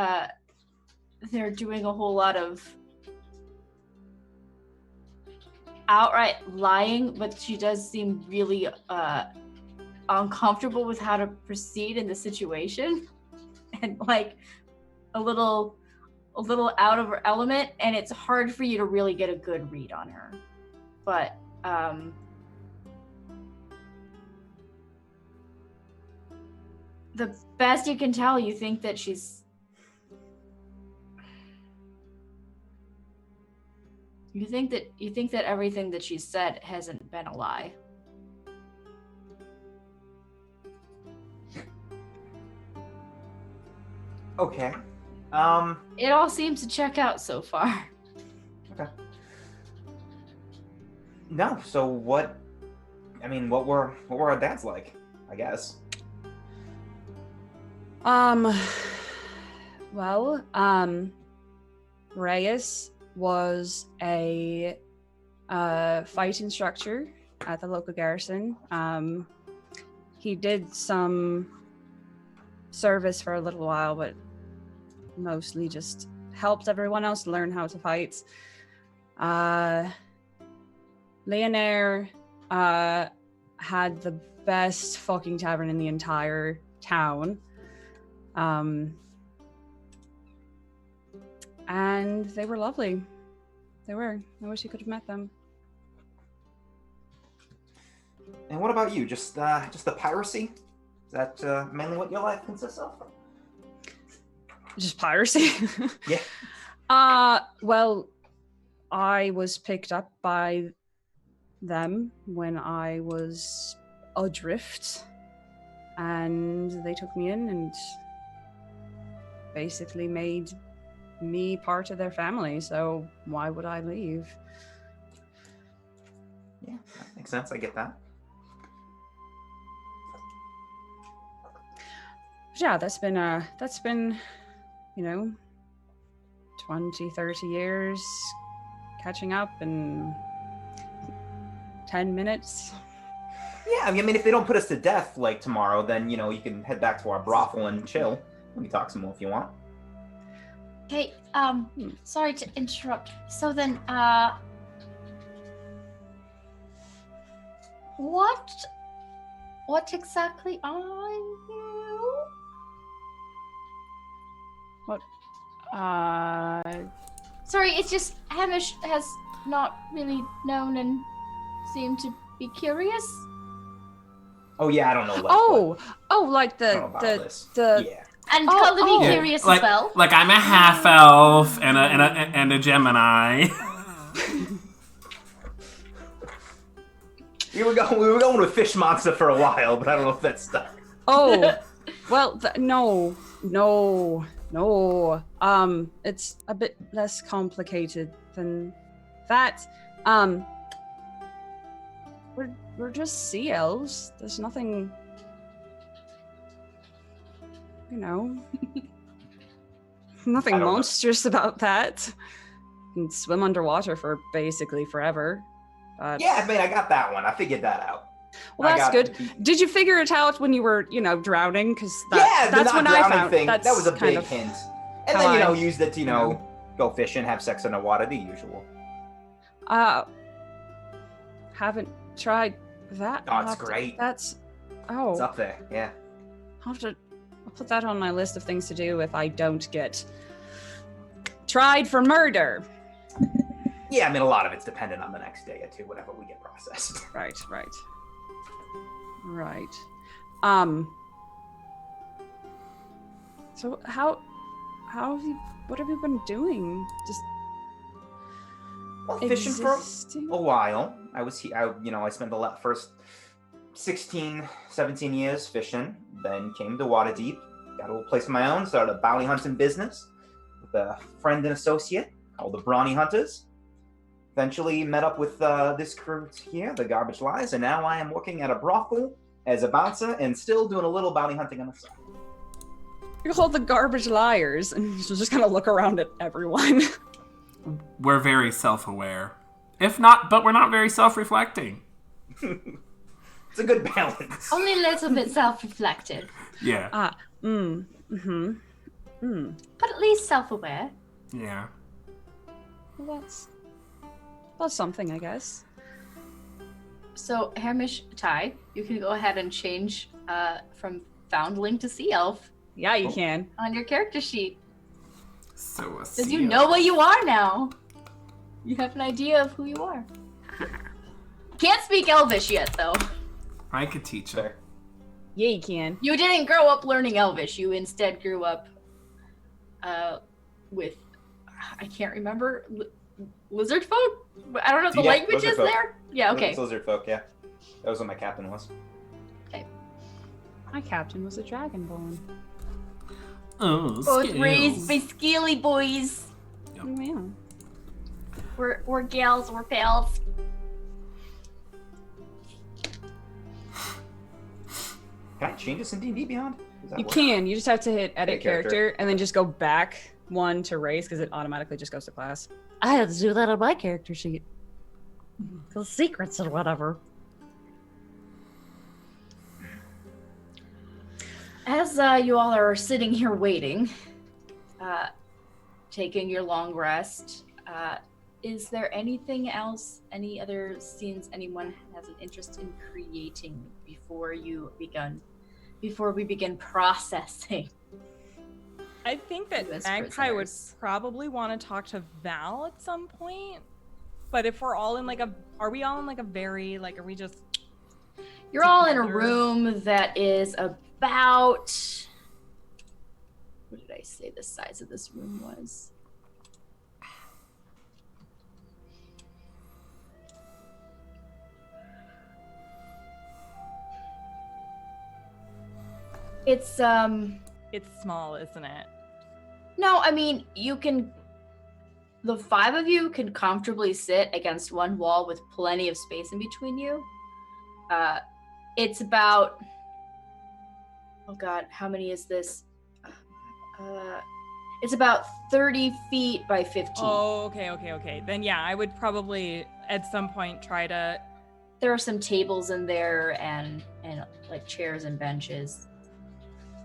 they're doing a whole lot of outright lying, but she does seem really uncomfortable with how to proceed in the situation and like a little out of her element, and it's hard for you to really get a good read on her. But the best you can tell, you think that you think that everything that she's said hasn't been a lie. Okay. It all seems to check out so far. Okay. No, so what were our dads like, I guess? Well, Reyes was a fight instructor at the local garrison. He did some service for a little while, but mostly just helped everyone else learn how to fight. Leonaire had the best fucking tavern in the entire town. And they were lovely. They were. I wish you could have met them. And what about you? Just the piracy? Is that mainly what your life consists of? Just piracy? Yeah. Well, I was picked up by them when I was adrift, and they took me in and basically made me part of their family, so why would I leave? Yeah, that makes sense. I get that. Yeah, that's been 20, 30 years catching up in 10 minutes. Yeah, I mean, if they don't put us to death like tomorrow, then you can head back to our brothel and chill. We can talk some more if you want. Hey, sorry to interrupt. So then, What exactly are you? What? Sorry, it's just Hamish has not really known and seemed to be curious. Oh yeah, I don't know. Like I don't know about this. Yeah. And called to be curious like, as well. Like I'm a half elf and a Gemini. We were going with fish monster for a while, but I don't know if that stuck. Oh, well, no. It's a bit less complicated than that. We're just sea elves. There's nothing, nothing monstrous about that. You can swim underwater for basically forever. Yeah, I mean, I got that one. I figured that out. Well, that's good. Did you figure it out when you were, drowning? Because that's when I found thing. That was a big hint. And then, used it to, go fishing, have sex in the water, the usual. Haven't tried that. Oh, it's great. It's up there, yeah. I'll put that on my list of things to do if I don't get tried for murder. Yeah, I mean, a lot of it's dependent on the next day or two, whenever we get processed. Right. So how have you? What have you been doing? Just fishing for a while. I was here. I spent the first 16, 17 years fishing. Then came to Waterdeep. Got a little place of my own. Started a bounty hunting business with a friend and associate called the Brawny Hunters. Eventually met up with this crew here, the Garbage Lies, and now I am working at a brothel as a bouncer and still doing a little bounty hunting on the side. You're called the Garbage Liars, and you just kind of look around at everyone. We're very self-aware. But we're not very self-reflecting. It's a good balance. Only a little bit self-reflective. Yeah. But at least self-aware. Yeah. Well, that's something, I guess. So, Hamish, Ty, you can go ahead and change from Foundling to Sea Elf. Yeah, you can. On your character sheet. So because you know what you are now. You have an idea of who you are. Can't speak Elvish yet, though. I could teach her. Yeah, you can. You didn't grow up learning Elvish. You instead grew up with, I can't remember, lizard folk? I don't know if the language is there. Yeah, okay. It's lizard folk, yeah. That was what my captain was. Okay. My captain was a dragonborn. Oh, both raised by scaly boys. Yep. Yeah. We're gals, we're pals. Can I change this in D&D Beyond? You can. You just have to hit edit character and then just go back one to race because it automatically just goes to class. I had to do that on my character sheet. The secrets and whatever. As you all are sitting here waiting, taking your long rest, is there anything else, any other scenes anyone has an interest in creating before we begin processing? I think that Magpie would probably want to talk to Val at some point. But if we're all in are we all in are we just... You're all in a room that is about... What did I say the size of this room was? It's small, isn't it? No, I mean, the five of you can comfortably sit against one wall with plenty of space in between you. It's about, oh God, how many is this? It's about 30 feet by 15. Oh, okay. Then yeah, I would probably at some point try to... There are some tables in there and like chairs and benches.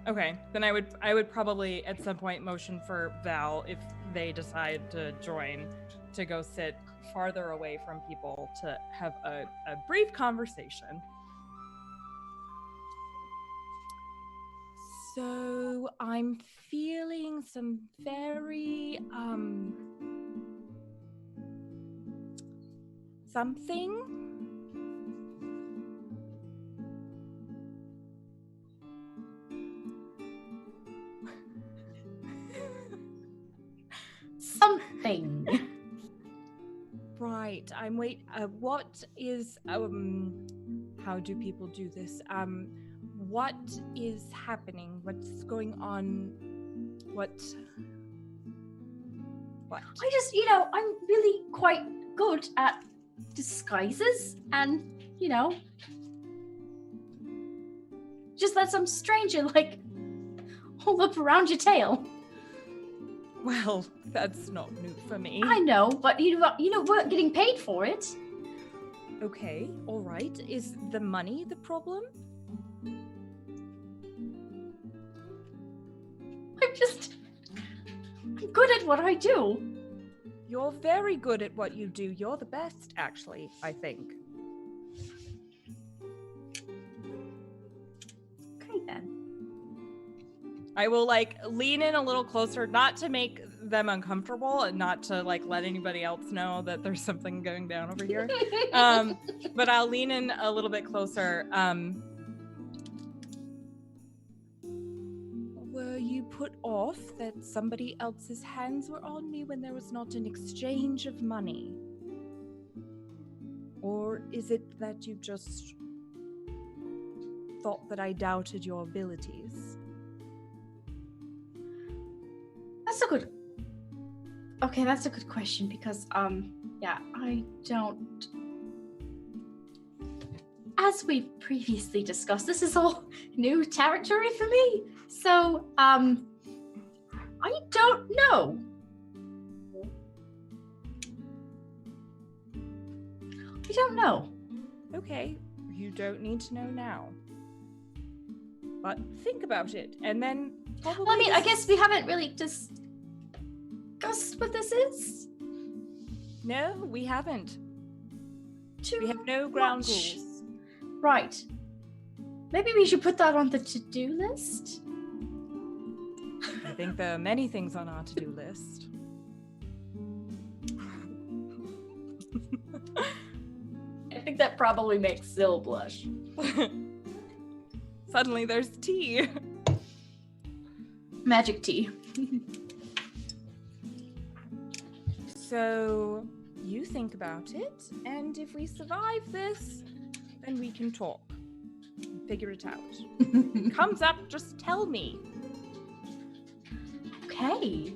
Okay, then I would probably at some point motion for Val if they decide to join to go sit farther away from people to have a brief conversation. So I'm feeling some very something. Something. Right. What is how do people do this? What is happening? What's going on? What? I just, I'm really quite good at disguises and, just let some stranger, hold up around your tail. Well, that's not new for me. I know, but we're getting paid for it. Okay, all right. Is the money the problem? I'm good at what I do. You're very good at what you do. You're the best, actually, I think. Okay, then. I will lean in a little closer, not to make them uncomfortable and not to let anybody else know that there's something going down over here. But I'll lean in a little bit closer. Were you put off that somebody else's hands were on me when there was not an exchange of money? Or is it that you just thought that I doubted your abilities? That's a good question because, I don't... As we previously discussed, this is all new territory for me. So, I don't know. I don't know. Okay, you don't need to know now. But think about it, and then probably... Well, I guess we haven't really discussed what this is. No, we haven't. Too We have no ground much. rules. Right. Maybe we should put that on the to-do list. I think there are many things on our to-do list. I think that probably makes Sil blush. Suddenly there's tea. Magic tea. So, you think about it, and if we survive this, then we can talk. Figure it out. Comes up, just tell me. Okay.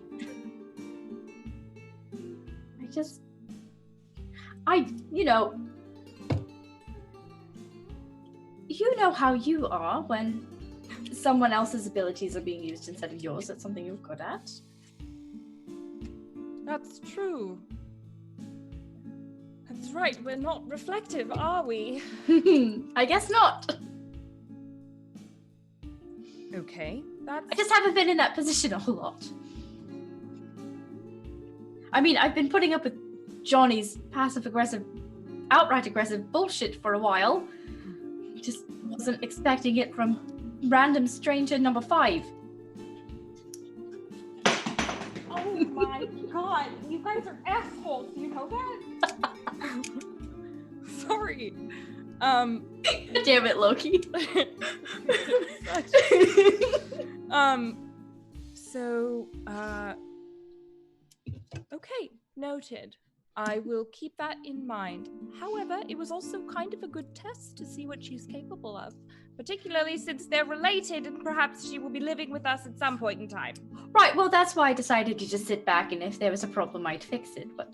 You know how you are when someone else's abilities are being used instead of yours. That's something you're good at. That's true. That's right, we're not reflective, are we? I guess not. Okay, I just haven't been in that position a whole lot. I've been putting up with Johnny's passive-aggressive, outright aggressive bullshit for a while. Just wasn't expecting it from random stranger number 5. Oh my god, you guys are assholes, you know that? Sorry. Damn it, Loki. Okay, noted. I will keep that in mind. However, it was also kind of a good test to see what she's capable of, particularly since they're related and perhaps she will be living with us at some point in time. Right, well, that's why I decided to just sit back, and if there was a problem, I'd fix it, but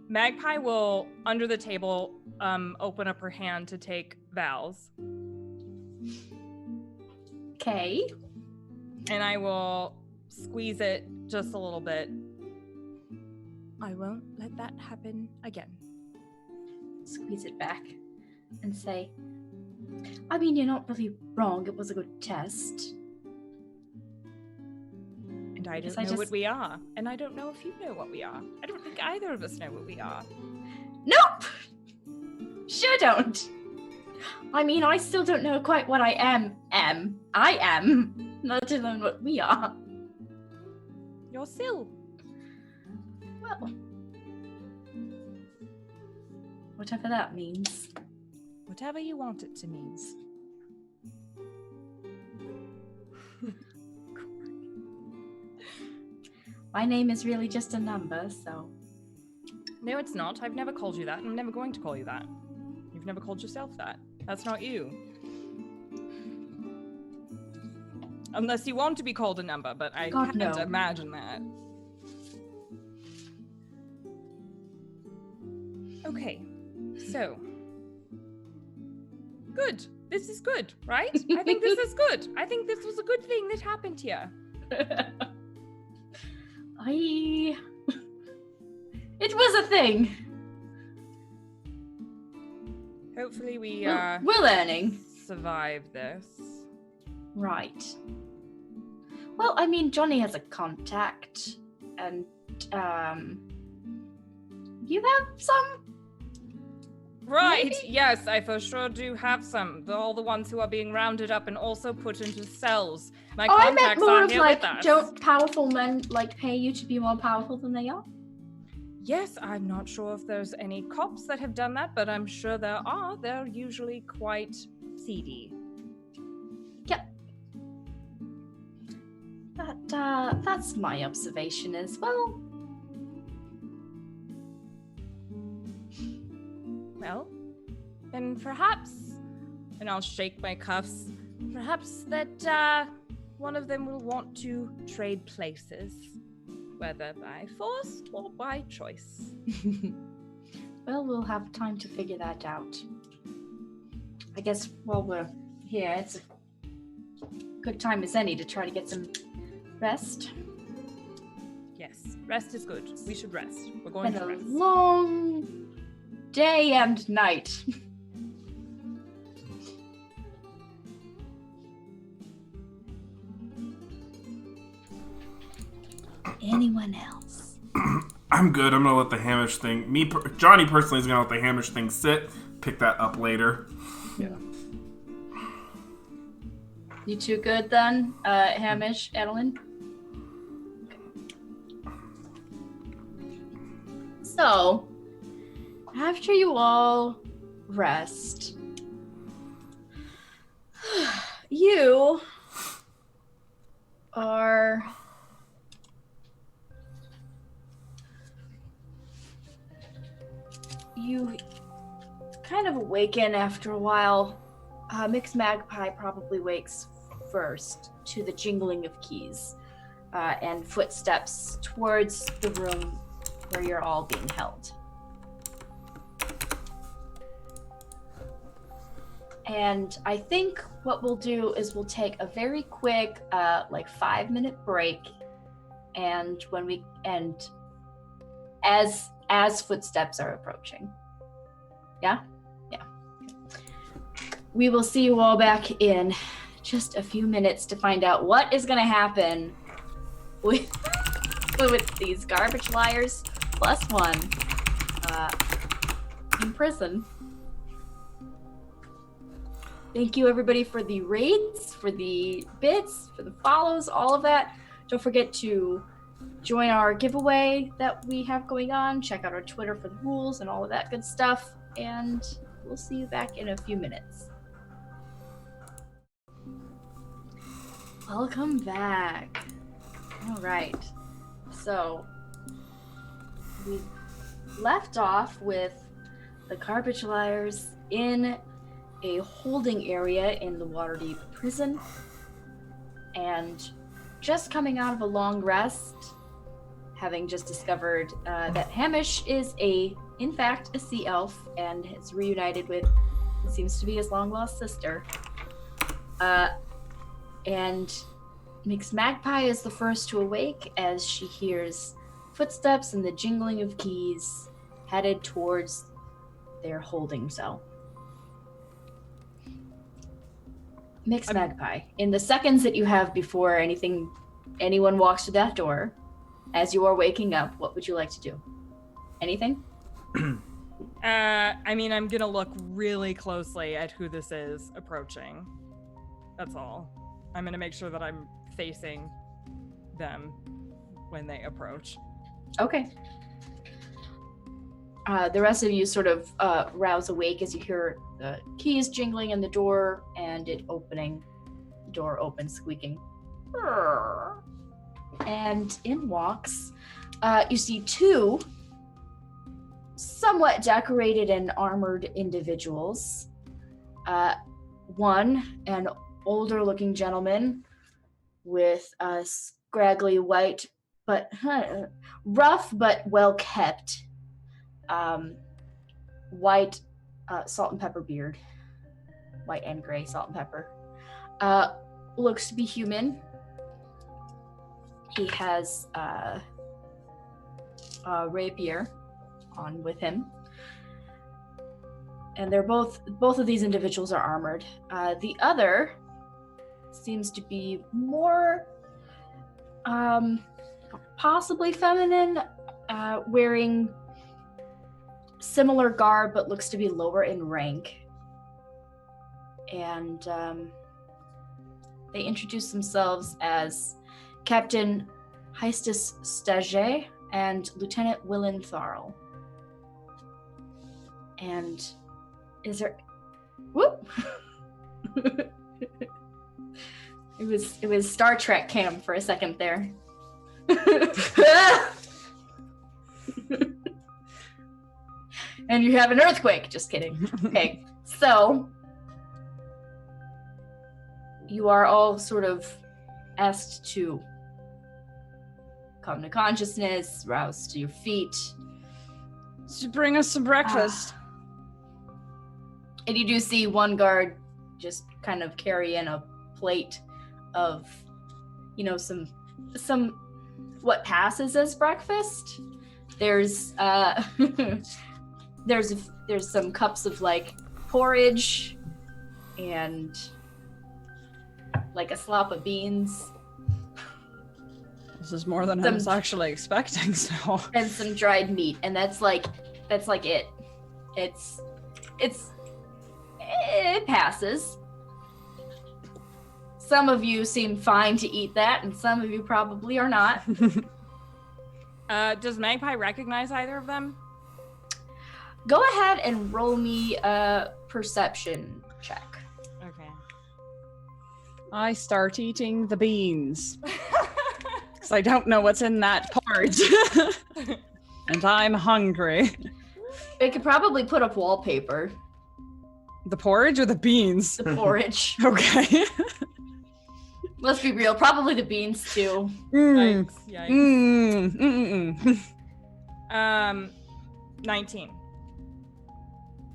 Magpie will, under the table, open up her hand to take Val's. Okay. And I will squeeze it just a little bit. I won't let that happen again. Squeeze it back and say, I mean, you're not really wrong. It was a good test. And I don't know what we are. And I don't know if you know what we are. I don't think either of us know what we are. Nope! Sure don't. I mean, I still don't know quite what I am. I am. Let alone what we are. You're Sil. Well, whatever that means. Whatever you want it to mean. My name is really just a number, so... No, it's not. I've never called you that, and I'm never going to call you that. You've never called yourself that. That's not you. Unless you want to be called a number, but I can't imagine that. Okay, so... Good. This is good, right? I think this is good. I think this was a good thing that happened here. It was a thing. Hopefully we're learning. Survive this. Right. Well, I mean, Johnny has a contact, and you have some? Right, Maybe? yes, I for sure do have some. All the ones who are being rounded up and also put into cells. My I meant contacts more are of here like, with us. don't powerful men like pay you to be more powerful than they are? Yes, I'm not sure if there's any cops that have done that, but I'm sure there are. They're usually quite seedy. Yep. That's my observation as well. Well, then perhaps, and I'll shake my cuffs, perhaps that one of them will want to trade places, whether by force or by choice. Well, we'll have time to figure that out. I guess while we're here, it's a good time as any to try to get some rest. Yes, rest is good. We should rest. We're going Been to a rest. long day and night. Anyone else? I'm good. I'm gonna let the Hamish thing. Johnny personally is gonna let the Hamish thing sit. Pick that up later. Yeah. You two good then, Hamish, Adeline? So, after you all rest, you are you kind of awaken after a while. Mixed Magpie probably wakes first to the jingling of keys and footsteps towards the room where you're all being held. And I think what we'll do is we'll take a very quick, 5-minute break, and as footsteps are approaching. Yeah? Yeah. We will see you all back in just a few minutes to find out what is going to happen with these garbage liars +1 in prison. Thank you, everybody, for the raids, for the bits, for the follows, all of that. Don't forget to join our giveaway that we have going on. Check out our Twitter for the rules and all of that good stuff. And we'll see you back in a few minutes. Welcome back. All right. So, we left off with the garbage liars in a holding area in the Waterdeep prison, and just coming out of a long rest, having just discovered that Hamish is in fact a sea elf and has reunited with what seems to be his long lost sister. And Mixed Magpie is the first to awake as she hears footsteps and the jingling of keys headed towards their holding cell. Mixed Magpie. In the seconds that you have before anyone walks through that door, as you are waking up, what would you like to do? Anything? I mean, I'm gonna look really closely at who this is approaching. That's all. I'm gonna make sure that I'm facing them when they approach. Okay. The rest of you sort of rouse awake as you hear the keys jingling in the door and it opening. The door opens, squeaking. And in walks, you see two somewhat decorated and armored individuals. One, an older looking gentleman with a scraggly white, but rough but well kept white salt and pepper beard. White and gray salt and pepper. Looks to be human. He has a rapier on with him. And they're both of these individuals are armored. The other seems to be more possibly feminine, wearing similar garb but looks to be lower in rank. And they introduce themselves as Captain Heisters Stage and Lieutenant Willin Tharl. And is there... Whoop! It was Star Trek cam for a second there. And you have an earthquake. Just kidding. Okay, so you are all sort of asked to come to consciousness, rouse to your feet. To bring us some breakfast. And you do see one guard just kind of carry in a plate of, some what passes as breakfast. There's there's some cups of like porridge and like a slop of beans. This is more than I was actually expecting, so. And some dried meat, and that's like it. It passes. Some of you seem fine to eat that, and some of you probably are not. Does Magpie recognize either of them? Go ahead and roll me a perception check. Okay. I start eating the beans. Because I don't know what's in that porridge. And I'm hungry. It could probably put up wallpaper. The porridge or the beans? The porridge. Okay. Let's be real, probably the beans too. Yikes. Yikes. 19.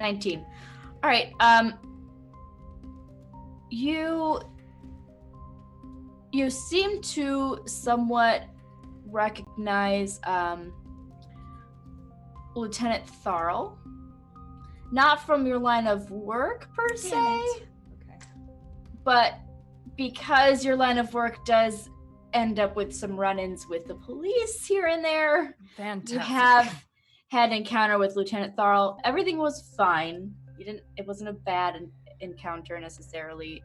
19. All right. You seem to somewhat recognize Lieutenant Tharl. Not from your line of work per se, Okay. but because your line of work does end up with some run-ins with the police here and there. Fantastic. You have had an encounter with Lieutenant Tharl. Everything was fine. It wasn't a bad encounter necessarily.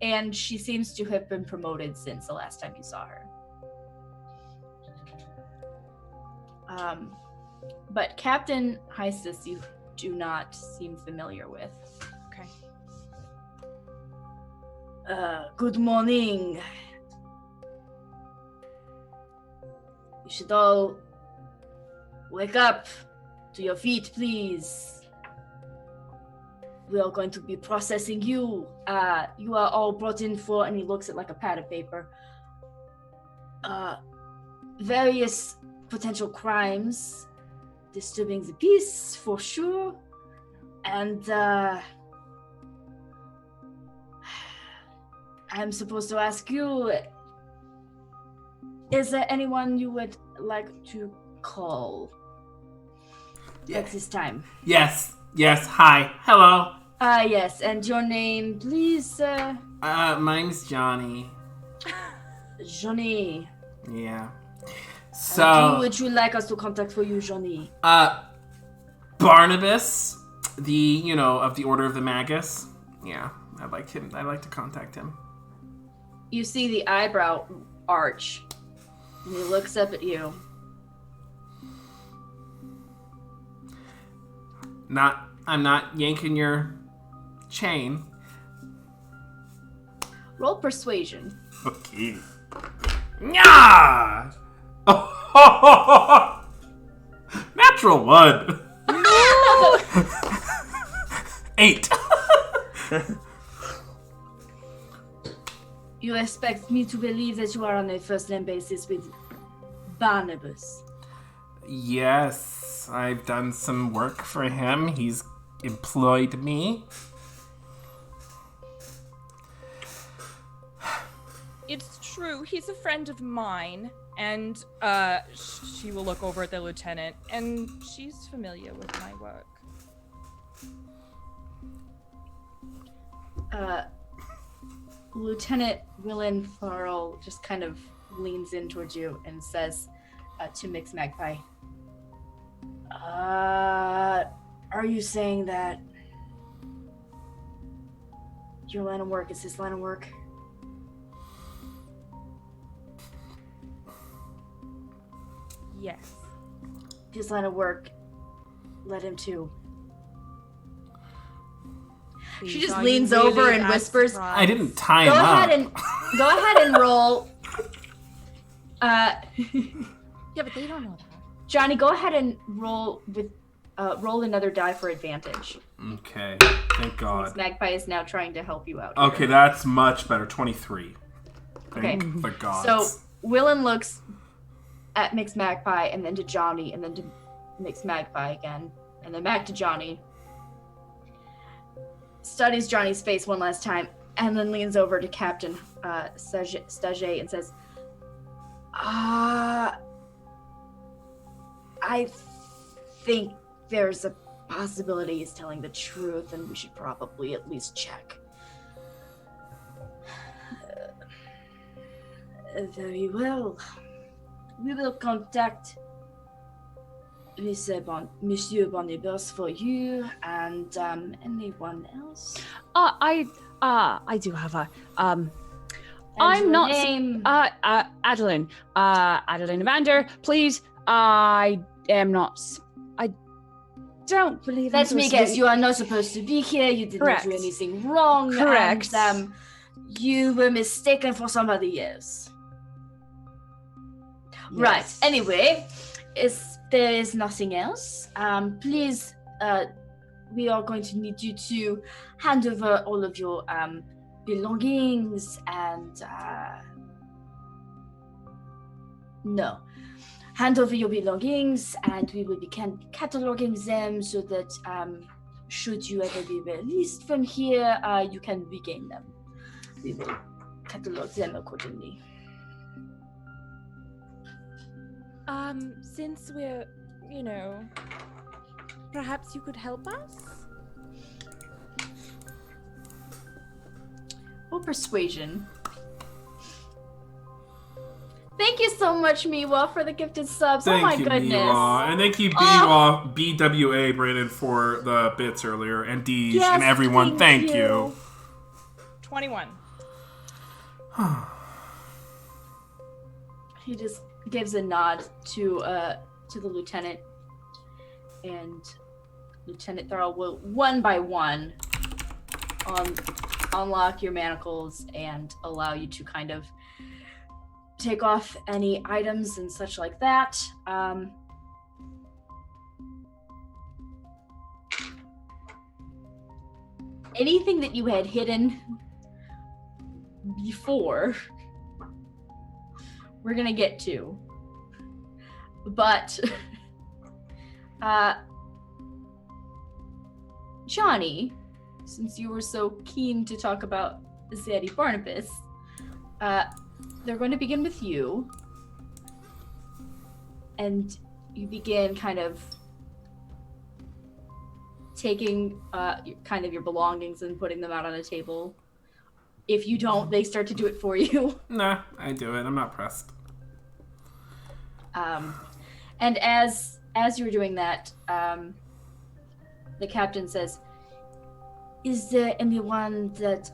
And she seems to have been promoted since the last time you saw her. But Captain Heisters, you do not seem familiar with. Okay. Good morning. You should all wake up to your feet, please. We are going to be processing you. You are all brought in for, and he looks at like a pad of paper. Various potential crimes, disturbing the peace for sure, and I'm supposed to ask you, is there anyone you would like to call at this time? Yes. Hi. Hello. Yes, and your name, please, Mine's Johnny. Johnny. Yeah. Who So, would you like us to contact for you, Johnny? Barnabas, of the Order of the Magus. Yeah, I'd like him. I'd like to contact him. You see the eyebrow arch, and he looks up at you. I'm not yanking your chain. Roll persuasion. Okay. Yeah. Natural 1. No! 8. You expect me to believe that you are on a first-name basis with Barnabas. Yes, I've done some work for him. He's employed me. It's true. He's a friend of mine. And she will look over at the lieutenant, and she's familiar with my work. Lieutenant Willin Farrell just kind of leans in towards you and says to Mix Magpie, are you saying that your line of work is his line of work? Yes. His line of work led him to... She just leans over and whispers, I didn't tie him Go up. ahead and roll. Yeah, but they don't know that. Johnny, go ahead and roll another die for advantage. Okay, thank God. Magpie is now trying to help you out. Okay, here. that's much better. 23. Thank the gods. So Willin looks at Mixed Magpie and then to Johnny and then to Mixed Magpie again and then back to Johnny. Studies Johnny's face one last time and then leans over to Captain Stage and says, I think there's a possibility he's telling the truth and we should probably at least check. Very well. We will contact Monsieur Barnabas for you and anyone else. I do have a And I'm your not name. Adeline. Adeline Evander, please. I am not. I don't believe. Let me guess. You are not supposed to be here. You did not do Correct. anything wrong. Correct. And, you were mistaken for somebody else. Right. Yes. Anyway, there is nothing else. Please, we are going to need you to hand over all of your belongings and hand over your belongings, and we will be cataloging them so that should you ever be released from here, you can regain them. We will catalog them accordingly. Since we're, perhaps you could help us? Or persuasion. Thank you so much, Miwa, for the gifted subs. Thank oh my you, goodness. Miwa. And thank you, Miwa, BWA, Brandon, for the bits earlier, and Deej, Yes, and everyone. Thank you. 21. He just gives a nod to the lieutenant, and Lieutenant Thurl will one by one unlock your manacles and allow you to kind of take off any items and such like that. Anything that you had hidden before, we're gonna get to. But, Johnny, since you were so keen to talk about Zaddy Barnabas, they're going to begin with you. And you begin kind of taking kind of your belongings and putting them out on a table. If you don't, they start to do it for you. Nah, I do it. I'm not pressed. And as you're doing that, the captain says, "Is there anyone that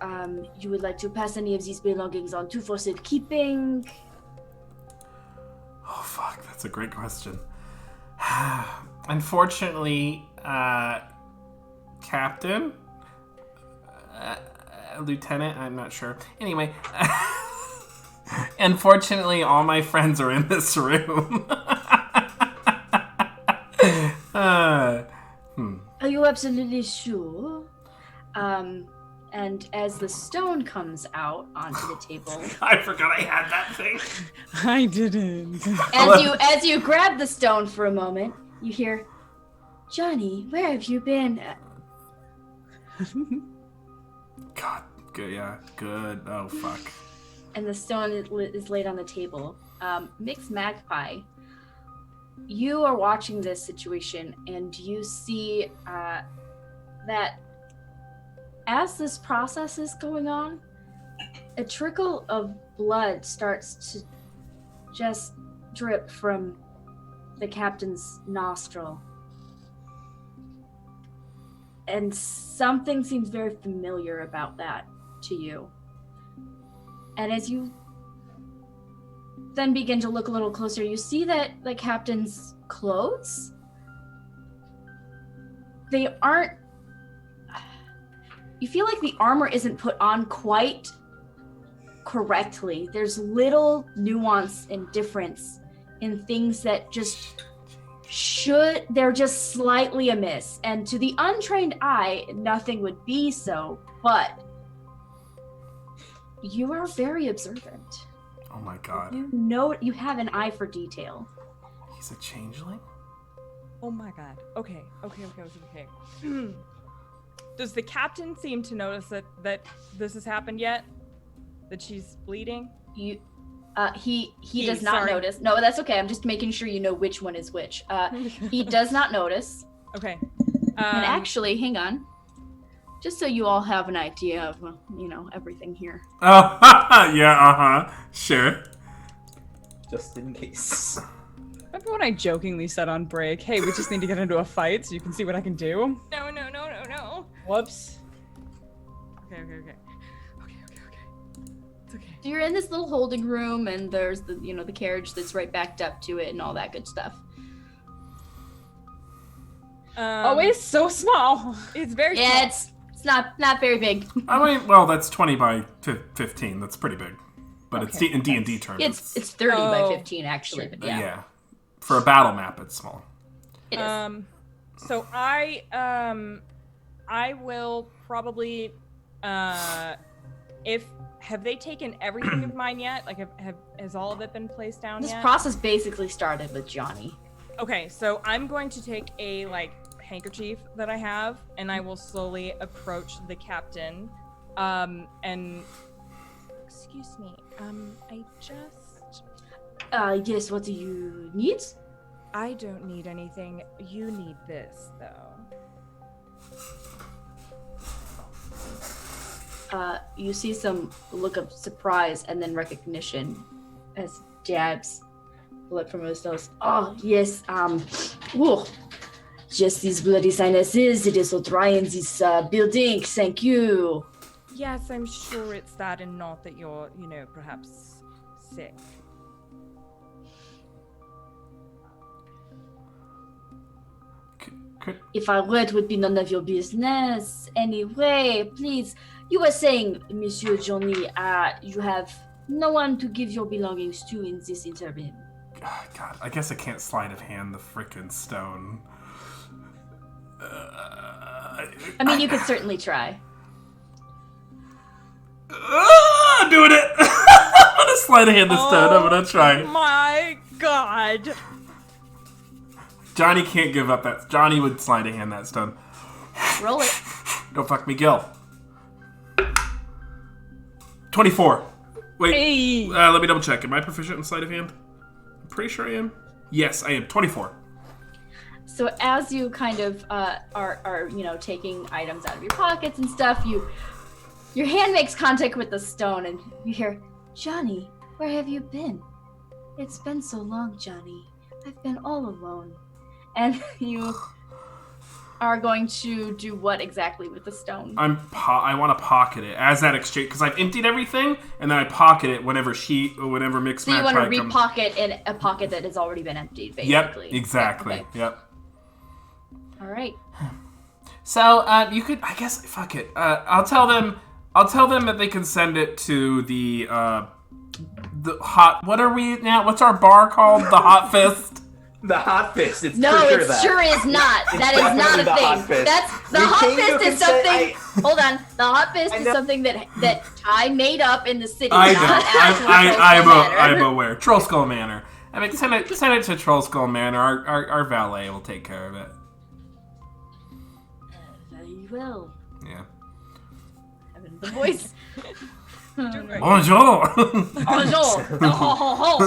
you would like to pass any of these belongings on to for safekeeping?" Oh, fuck. That's a great question. Unfortunately, Captain? Lieutenant? I'm not sure. Anyway, unfortunately, all my friends are in this room. Are you absolutely sure? And as the stone comes out onto the table, I forgot I had that thing. I didn't. as you grab the stone for a moment, you hear, "Johnny, where have you been?" God, good, yeah, good. Oh, fuck. And the stone is laid on the table. Mixed Magpie, you are watching this situation, and you see that as this process is going on, a trickle of blood starts to just drip from the captain's nostril. And something seems very familiar about that to you. And as you then begin to look a little closer, you see that the captain's clothes, they aren't, you feel like the armor isn't put on quite correctly. There's little nuance and difference in things that just they're just slightly amiss. And to the untrained eye, nothing would be so, but you are very observant. Oh my god. You know, you have an eye for detail. He's a changeling? Oh my god. Okay. Does the captain seem to notice that this has happened yet? That she's bleeding? He does not sorry. notice. No, that's okay. I'm just making sure you know which one is which. He does not notice. Okay. And actually, hang on. Just so you all have an idea of, everything here. Oh, yeah, sure. Just in case. Remember when I jokingly said on break, "Hey, we just need to get into a fight so you can see what I can do"? No. Whoops. Okay. It's okay. So you're in this little holding room, and there's the carriage that's right backed up to it, and all that good stuff. Always so small. It's very Yeah, small. it's not very big. I mean, well, that's 20 by 15. That's pretty big. But it's Okay, in D&D terms. It's 30 by Oh, 15 actually, sure. but yeah. Yeah. For a battle map, it's small. It is. So I will probably have they taken everything of mine yet? Like has all of it been placed down This yet? process basically started with Johnny. Okay, so I'm going to take a handkerchief that I have, and I will slowly approach the captain. And excuse me, I just Yes, what do you need? I don't need anything. You need this though. You see some look of surprise and then recognition as dabs blood from his nose. Oh, yes, just these bloody sinuses. It is so dry in this building. Thank you. Yes, I'm sure it's that and not that you're, perhaps sick. If I were, it would be none of your business. Anyway, please, you were saying, Monsieur Johnny, you have no one to give your belongings to in this interim. God, I guess I can't sleight of hand the frickin' stone. I mean, you could certainly try. I'm doing it! I'm gonna sleight of hand the stone. I'm gonna try. My God! Johnny can't give up that. Johnny would sleight of hand that stone. Roll it. Don't fuck me, Gil. 24. Wait, Hey. let me double check. Am I proficient in sleight of hand? I'm pretty sure I am. Yes, I am. 24. So as you kind of are taking items out of your pockets and stuff, your hand makes contact with the stone, and you hear, "Johnny, where have you been? It's been so long, Johnny. I've been all alone." And you are going to do what exactly with the stone? I want to pocket it as that exchange because I've emptied everything, and then I pocket it whenever Mixed So you Match want to repocket in a pocket that has already been emptied, basically. Yep, exactly. Okay. Yep. All right. So you could, I guess, fuck it. I'll tell them that they can send it to the hot. What are we now? What's our bar called? The Hot Fist. The Hot Fist. It's No, for sure it that. sure is not. That is not definitely the a Hot thing. Fist. That's the We Hot came to Fist is consent- something. Hold on. The Hot Fist I is know. something that Ty made up in the city. I not know. actual Trollskull I'm Manor. aware. Troll Skull Manor. I mean, send it to Troll Skull Manor. Our valet will take care of it. Very well. Yeah. Having the voice. Right. Bonjour. Bonjour. Ho ho ho.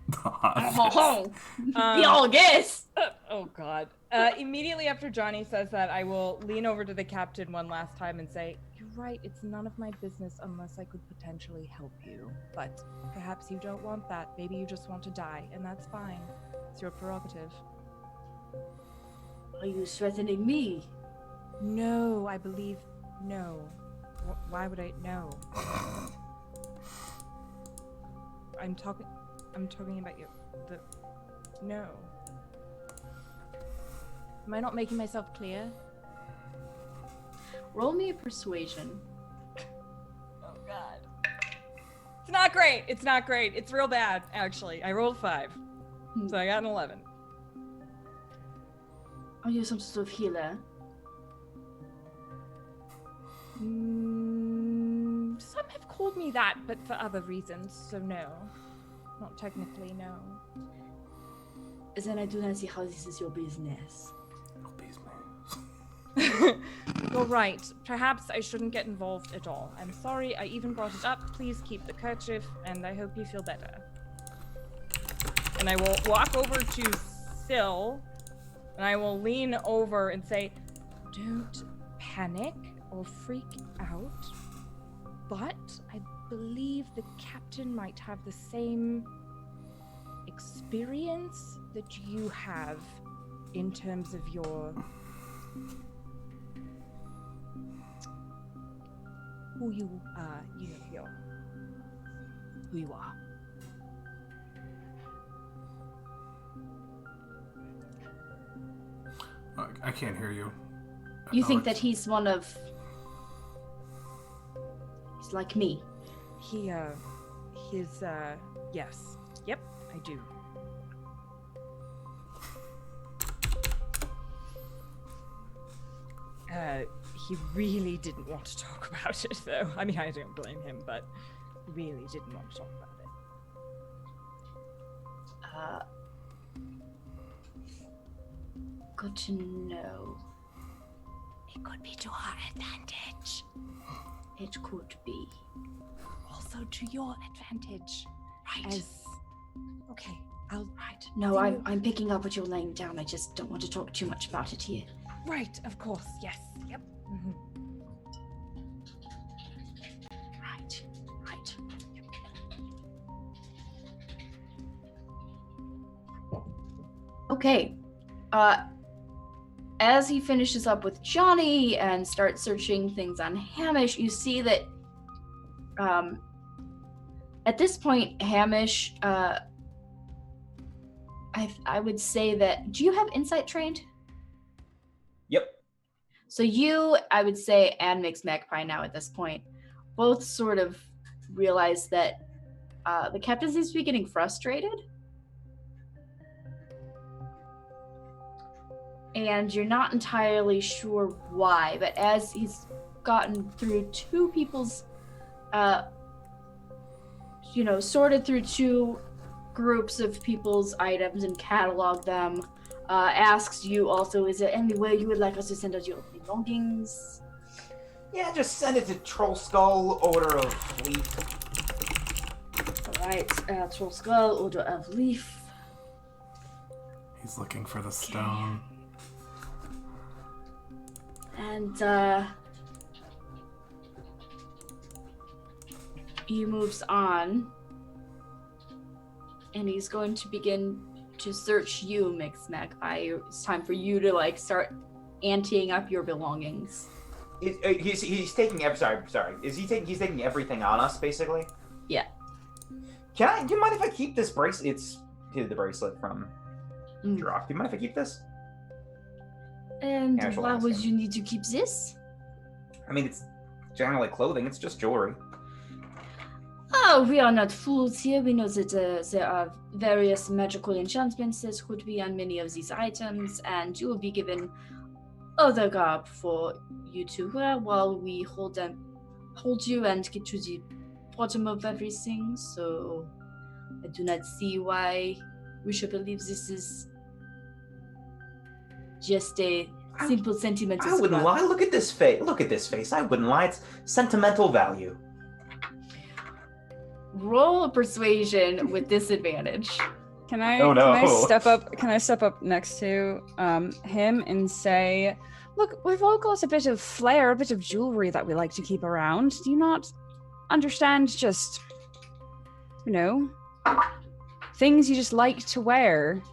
The Hot Ho Fist. ho. Um, The all guess. Oh God. Immediately after Johnny says that, I will lean over to the captain one last time and say, "You're right, it's none of my business unless I could potentially help you. But perhaps you don't want that. Maybe you just want to die, and that's fine. It's your prerogative." Are you threatening me? No, I believe no. Why would I? No. I'm talking about you. No. Am I not making myself clear? Roll me a persuasion. Oh God. It's not great. It's not great. It's real bad, actually. I rolled 5. So I got an 11. Are you some sort of healer? Some have called me that, but for other reasons, so no. Not technically, no. Then I do not see how this is your business. You're right. Perhaps I shouldn't get involved at all. I'm sorry I even brought it up. Please keep the kerchief, and I hope you feel better. And I will walk over to Sil, and I will lean over and say, "Don't panic or freak out, but I believe the captain might have the same experience that you have in terms of your who you are. I can't hear you. You think that he's one of... He's like me. Yes. Yep, I do. He really didn't want to talk about it, though. I mean, I don't blame him, but he really didn't want to talk about it. Good to know. It could be to our advantage. It could be. Also to your advantage. Right. Okay, I'll... Right. No, I'm picking up what you're laying down. I just don't want to talk too much about it here. Right, of course, yes, yep. Mm-hmm. Right. Okay. As he finishes up with Johnny and starts searching things on Hamish, you see that at this point, Hamish, I would say that, do you have insight trained? Yep. So you, I would say, and Mixed Magpie now at this point, both sort of realize that the captain seems to be getting frustrated. And you're not entirely sure why, but as he's gotten through two people's, sorted through two groups of people's items and cataloged them, asks you also, is there anywhere you would like us to send us your belongings? Yeah, just send it to Troll Skull, Order of Fleet. All right, Troll Skull, Order of Leaf. He's looking for the stone. And he moves on. And he's going to begin to search you, Mixed Magpie. It's time for you to like start anteing up your belongings. He's taking sorry. He's taking everything on us, basically? Yeah. Do you mind if I keep this bracelet? It's the bracelet from Drock. Do you mind if I keep this? And Yeah, why would you need to keep this? I mean, it's generally clothing. It's just jewelry. Oh, we are not fools here. We know that there are various magical enchantments that could be on many of these items, and you will be given other garb for you to wear while we hold you and get to the bottom of everything. So I do not see why we should believe this is just a simple sentimental. I wouldn't lie. Look at this face. I wouldn't lie. It's sentimental value. Roll a persuasion with disadvantage. Can I step up next to him and say, look, we've all got a bit of flair, a bit of jewelry that we like to keep around. Do you not understand just, things you just like to wear?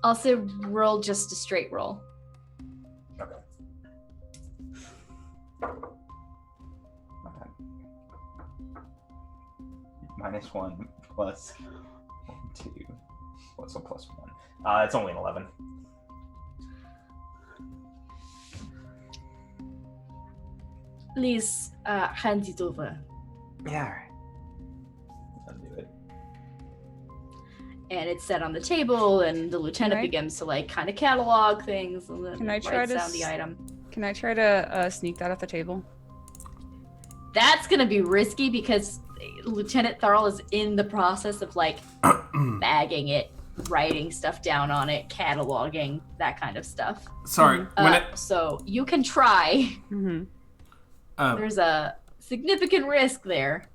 I'll say roll just a straight roll. Okay. -1 plus 2 plus 1 plus 1. It's only an 11. Please hand it over. Yeah, all right. I'll do it. And it's set on the table, and the lieutenant begins to like kind of catalog things, and then Can I try writes to down the item. Can I try to sneak that at the table? That's gonna be risky because Lieutenant Tharl is in the process of like bagging it, writing stuff down on it, cataloging, that kind of stuff. Sorry. So you can try. Mm-hmm. There's a significant risk there.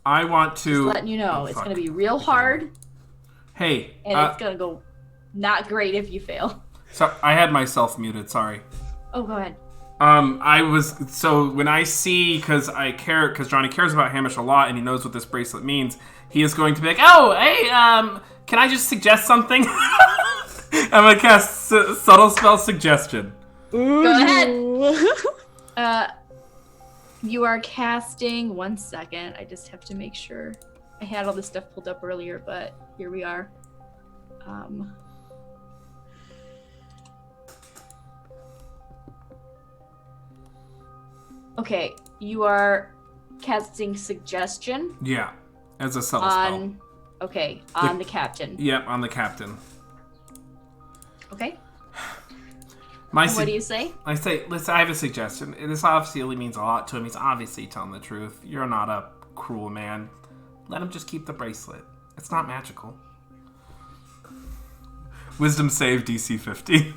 I want to... Just letting you know, it's going to be real hard. Hey. And it's going to go not great if you fail. So I had myself muted, sorry. Oh, go ahead. When I see, because Johnny cares about Hamish a lot and he knows what this bracelet means, he is going to be like, oh, hey, can I just suggest something? I'm going to cast Subtle Spell Suggestion. Ooh. Go ahead. You are casting, 1 second, I just have to make sure. I had all this stuff pulled up earlier, but here we are. Okay, you are casting Suggestion. Yeah, as a subtle spell. Okay, on the captain. Yep, on the captain. Okay. What do you say? I say, listen, I have a suggestion. This obviously means a lot to him. He's obviously telling the truth. You're not a cruel man. Let him just keep the bracelet. It's not magical. Wisdom save DC 50.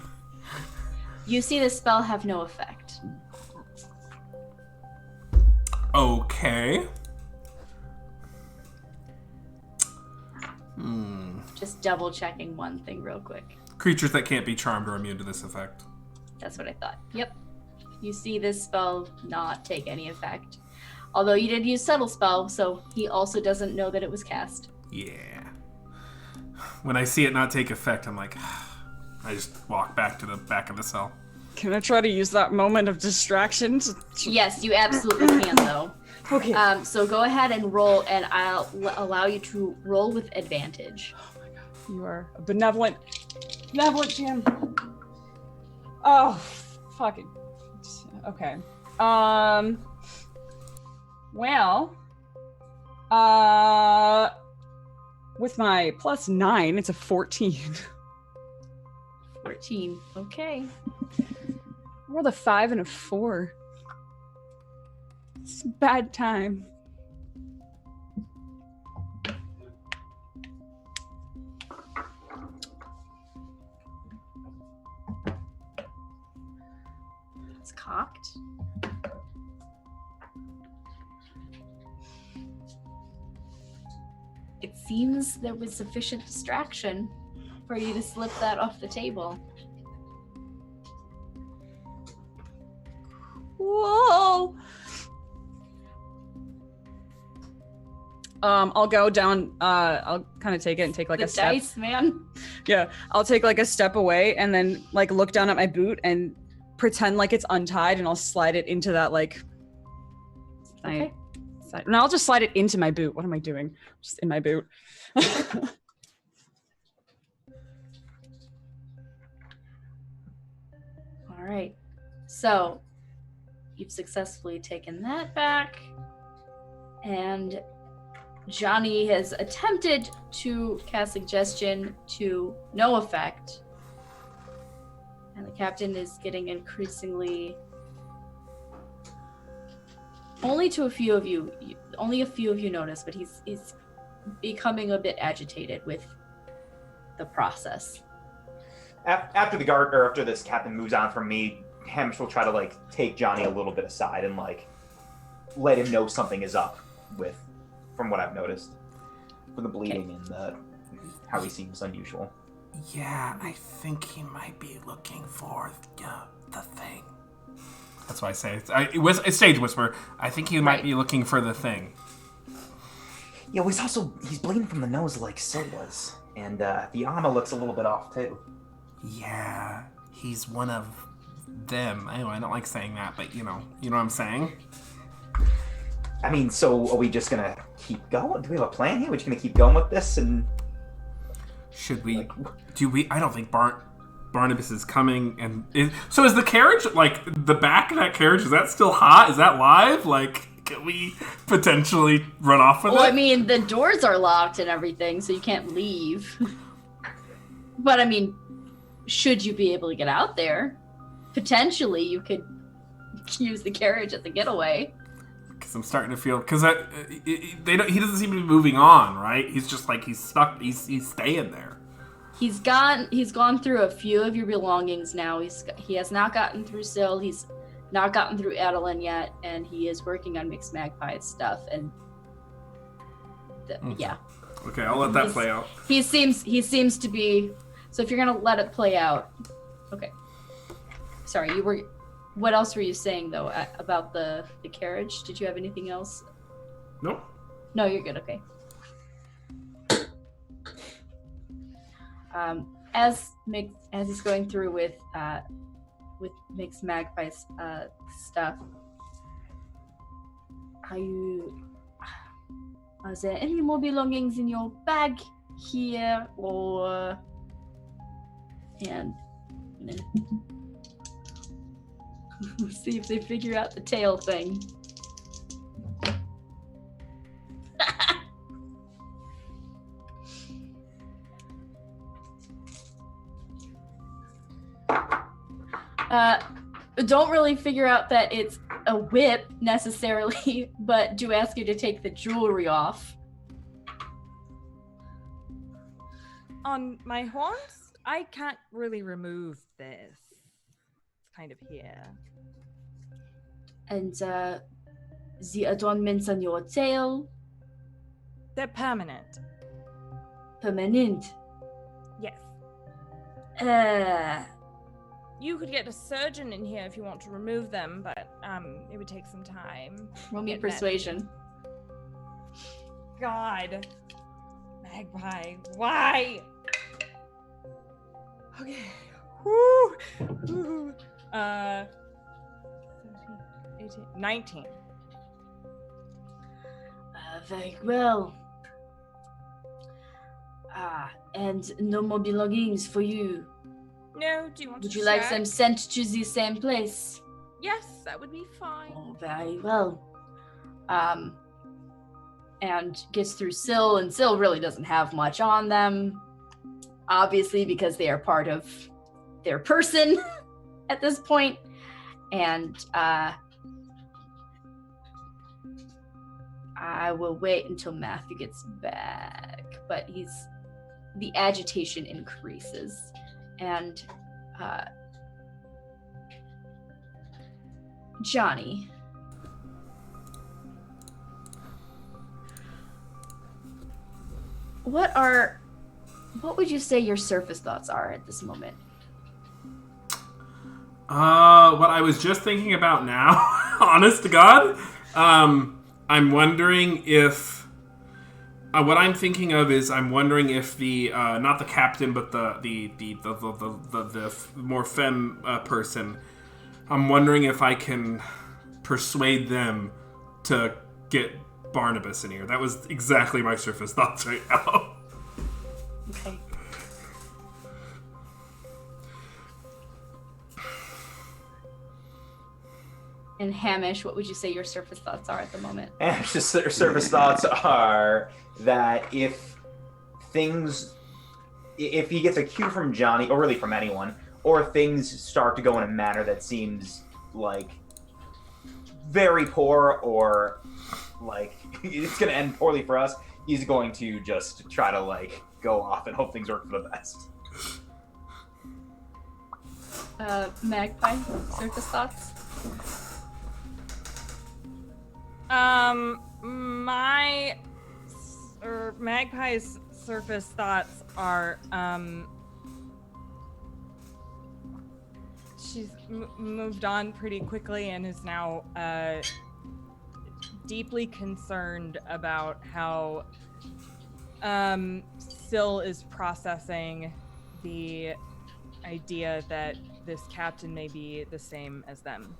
You see the spell have no effect. Okay. Just double checking one thing real quick. Creatures that can't be charmed are immune to this effect. That's what I thought. Yep. You see this spell not take any effect. Although you did use Subtle Spell, so he also doesn't know that it was cast. Yeah. When I see it not take effect, I'm like, I just walk back to the back of the cell. Can I try to use that moment of distraction? Yes, you absolutely can, though. Okay. So go ahead and roll, and I'll allow you to roll with advantage. Oh my god. You are a benevolent Jim. Oh, fucking. Okay. Well, with my +9, it's a 14. 14. Okay. I rolled a 5 and a 4. It's a bad time. It's cocked. It seems there was sufficient distraction. for you to slip that off the table. Whoa. I'll go down. I'll kind of take it and take like The a step. dice, man. Yeah, I'll take like a step away and then like look down at my boot and pretend like it's untied, and I'll slide it into that like. Okay. No, I'll just slide it into my boot. What am I doing? Just in my boot. All right. So you've successfully taken that back, and Johnny has attempted to cast suggestion to no effect. And the captain is getting increasingly only a few of you notice, but he's becoming a bit agitated with the process. After the guard, or after this captain moves on from me, Hamish will try to like take Johnny a little bit aside and like let him know something is up with, from what I've noticed, from the bleeding and how he seems unusual. Yeah, I think he might be looking for the thing. That's why I say it's stage whisper. I think he might be looking for the thing. Yeah, well, he's bleeding from the nose like Sil was, and the armor looks a little bit off too. Yeah, he's one of them. Anyway, I don't like saying that, but you know what I'm saying? I mean, so are we just gonna keep going? Do we have a plan here? We're just gonna keep going with this, and should we? I don't think Barnabas is coming, and so is the carriage, like the back of that carriage, is that still hot? Is that live? Like, can we potentially run off with it? Well, I mean, the doors are locked and everything, so you can't leave. But I mean, should you be able to get out there, potentially you could use the carriage as a getaway. Because I'm starting to feel, because he doesn't seem to be moving on, right? He's just like, he's stuck, he's staying there. He's gone through a few of your belongings now. He has not gotten through Sil, he's not gotten through Adeline yet, and he is working on Mixed Magpie stuff, and yeah. Okay, I'll let that play out. He seems to be, so if you're gonna let it play out, okay. Sorry, what else were you saying though about the carriage? Did you have anything else? Nope. No, you're good. Okay. As he's going through with Mixed Magpie's stuff, are there any more belongings in your bag here, or and see if they figure out the tail thing. Don't really figure out that it's a whip necessarily, but do ask you to take the jewelry off. On my horns, I can't really remove this. It's kind of here. And the adornments on your tail? They're permanent. Permanent? Yes. Uh, You could get a surgeon in here if you want to remove them, but it would take some time. roll me Get persuasion. God. Magpie. Why? Okay. Woo! Woo. 17, 18, 19. Very well. And no more belongings for you. No, do you want Would to you like check? them sent to the same place? Yes, that would be fine. Oh, very well. And gets through Sil, and Sil really doesn't have much on them, obviously, because they are part of their person at this point. And I will wait until Matthew gets back, but the agitation increases, and Johnny. what would you say your surface thoughts are at this moment? What I was just thinking about now, honest to God, I'm wondering if what I'm thinking of is I'm wondering if the not the captain but the more femme person. I'm wondering if I can persuade them to get Barnabas in here. That was exactly my surface thoughts right now. Okay. And Hamish, what would you say your surface thoughts are at the moment? And just their surface thoughts are that if he gets a cue from Johnny, or really from anyone, or things start to go in a manner that seems like very poor, or like it's going to end poorly for us, he's going to just try to like go off and hope things work for the best. Magpie, surface thoughts? Magpie's surface thoughts are, she's moved on pretty quickly and is now, deeply concerned about how, Sil is processing the idea that this captain may be the same as them.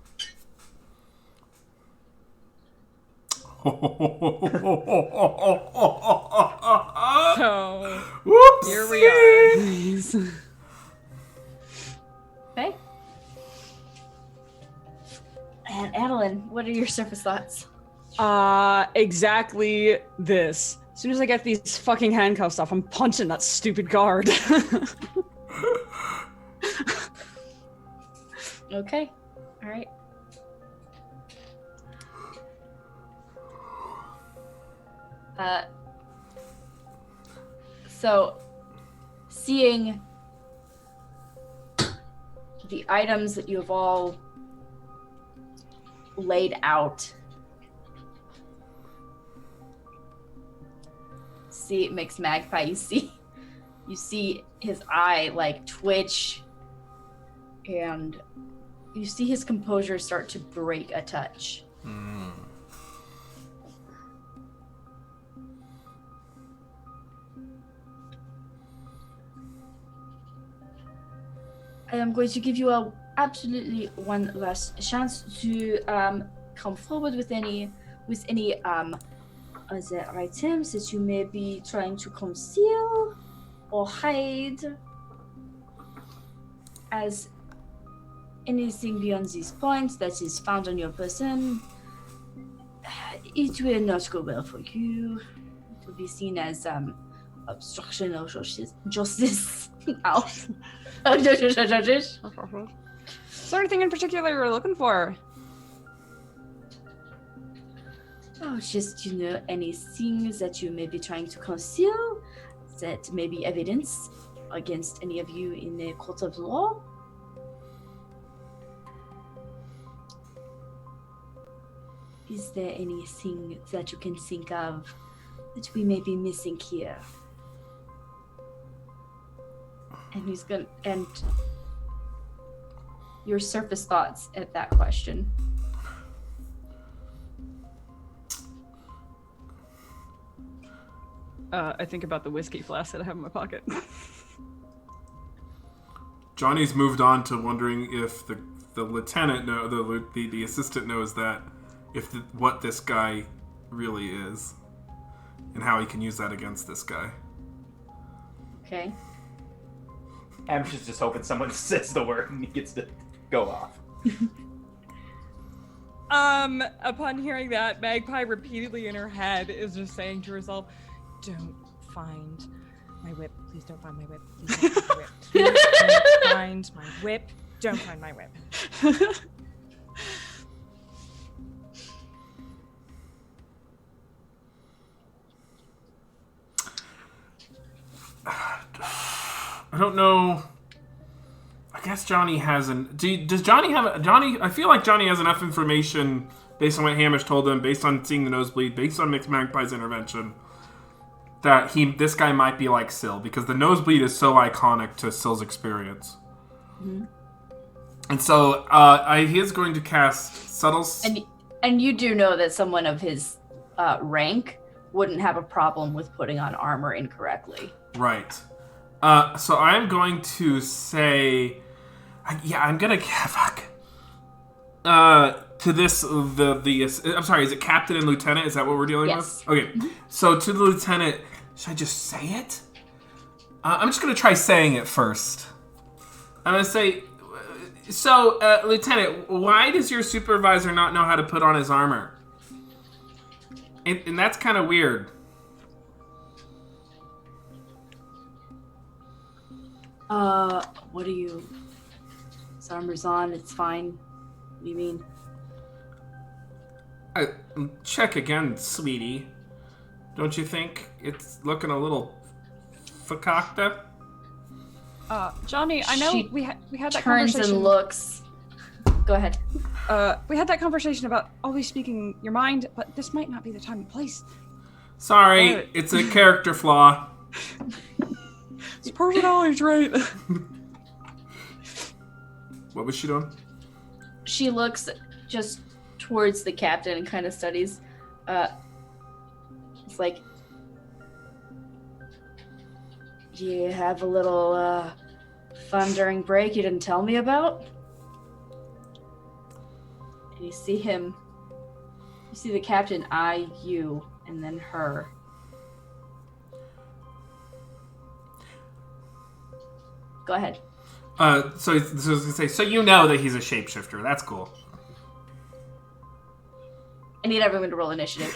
So Whoops. here we are. Please. Okay. And Adeline, what are your surface thoughts? Exactly this. As soon as I get these fucking handcuffs off, I'm punching that stupid guard. Okay. All right. So, seeing the items that you have all laid out, see, it makes Magpie. You see his eye like twitch, and you see his composure start to break a touch. I am going to give you absolutely one last chance to come forward with any other items that you may be trying to conceal or hide, as anything beyond these points that is found on your person, it will not go well for you. It will be seen as obstruction of justice. Is there anything in particular you're looking for? Oh, just, anything that you may be trying to conceal that may be evidence against any of you in the court of law. Is there anything that you can think of that we may be missing here? And your surface thoughts at that question. I think about the whiskey flask that I have in my pocket. Johnny's moved on to wondering if the lieutenant the assistant knows that what this guy really is, and how he can use that against this guy. Okay. Hamish is just hoping someone says the word and he gets to go off. Upon hearing that, Magpie repeatedly in her head is just saying to herself, "Don't find my whip. Please don't find my whip. Please don't find my whip. Please don't find my whip. Don't find my whip." I don't know. I guess Johnny hasn't. Does Johnny have Johnny? I feel like Johnny has enough information based on what Hamish told him, based on seeing the nosebleed, based on Magpie's intervention, that this guy might be like Sil, because the nosebleed is so iconic to Sil's experience. Mm-hmm. And so he is going to cast subtle. And you do know that someone of his rank wouldn't have a problem with putting on armor incorrectly. Right. So I'm going to say, I'm gonna fuck. To this, I'm sorry, is it captain and lieutenant? Is that what we're dealing Yes. with? Okay. Mm-hmm. So to the lieutenant, should I just say it? I'm just gonna try saying it first. I'm gonna say, so lieutenant, why does your supervisor not know how to put on his armor? And that's kind of weird. What do you... His armor's on, it's fine. What do you mean? Check again, sweetie. Don't you think it's looking a little fakakta? Johnny, I know She we had that turns conversation. and looks. Go ahead. We had that conversation about always speaking your mind, but this might not be the time and place. Sorry, What? it's a character flaw. It's personality trait. What was she doing? She looks just towards the captain and kind of studies. It's like, you have a little fun during break you didn't tell me about? And you see him, you see the captain eye you and then her. Go ahead. So I was gonna say, so you know that he's a shapeshifter. That's cool. I need everyone to roll initiative.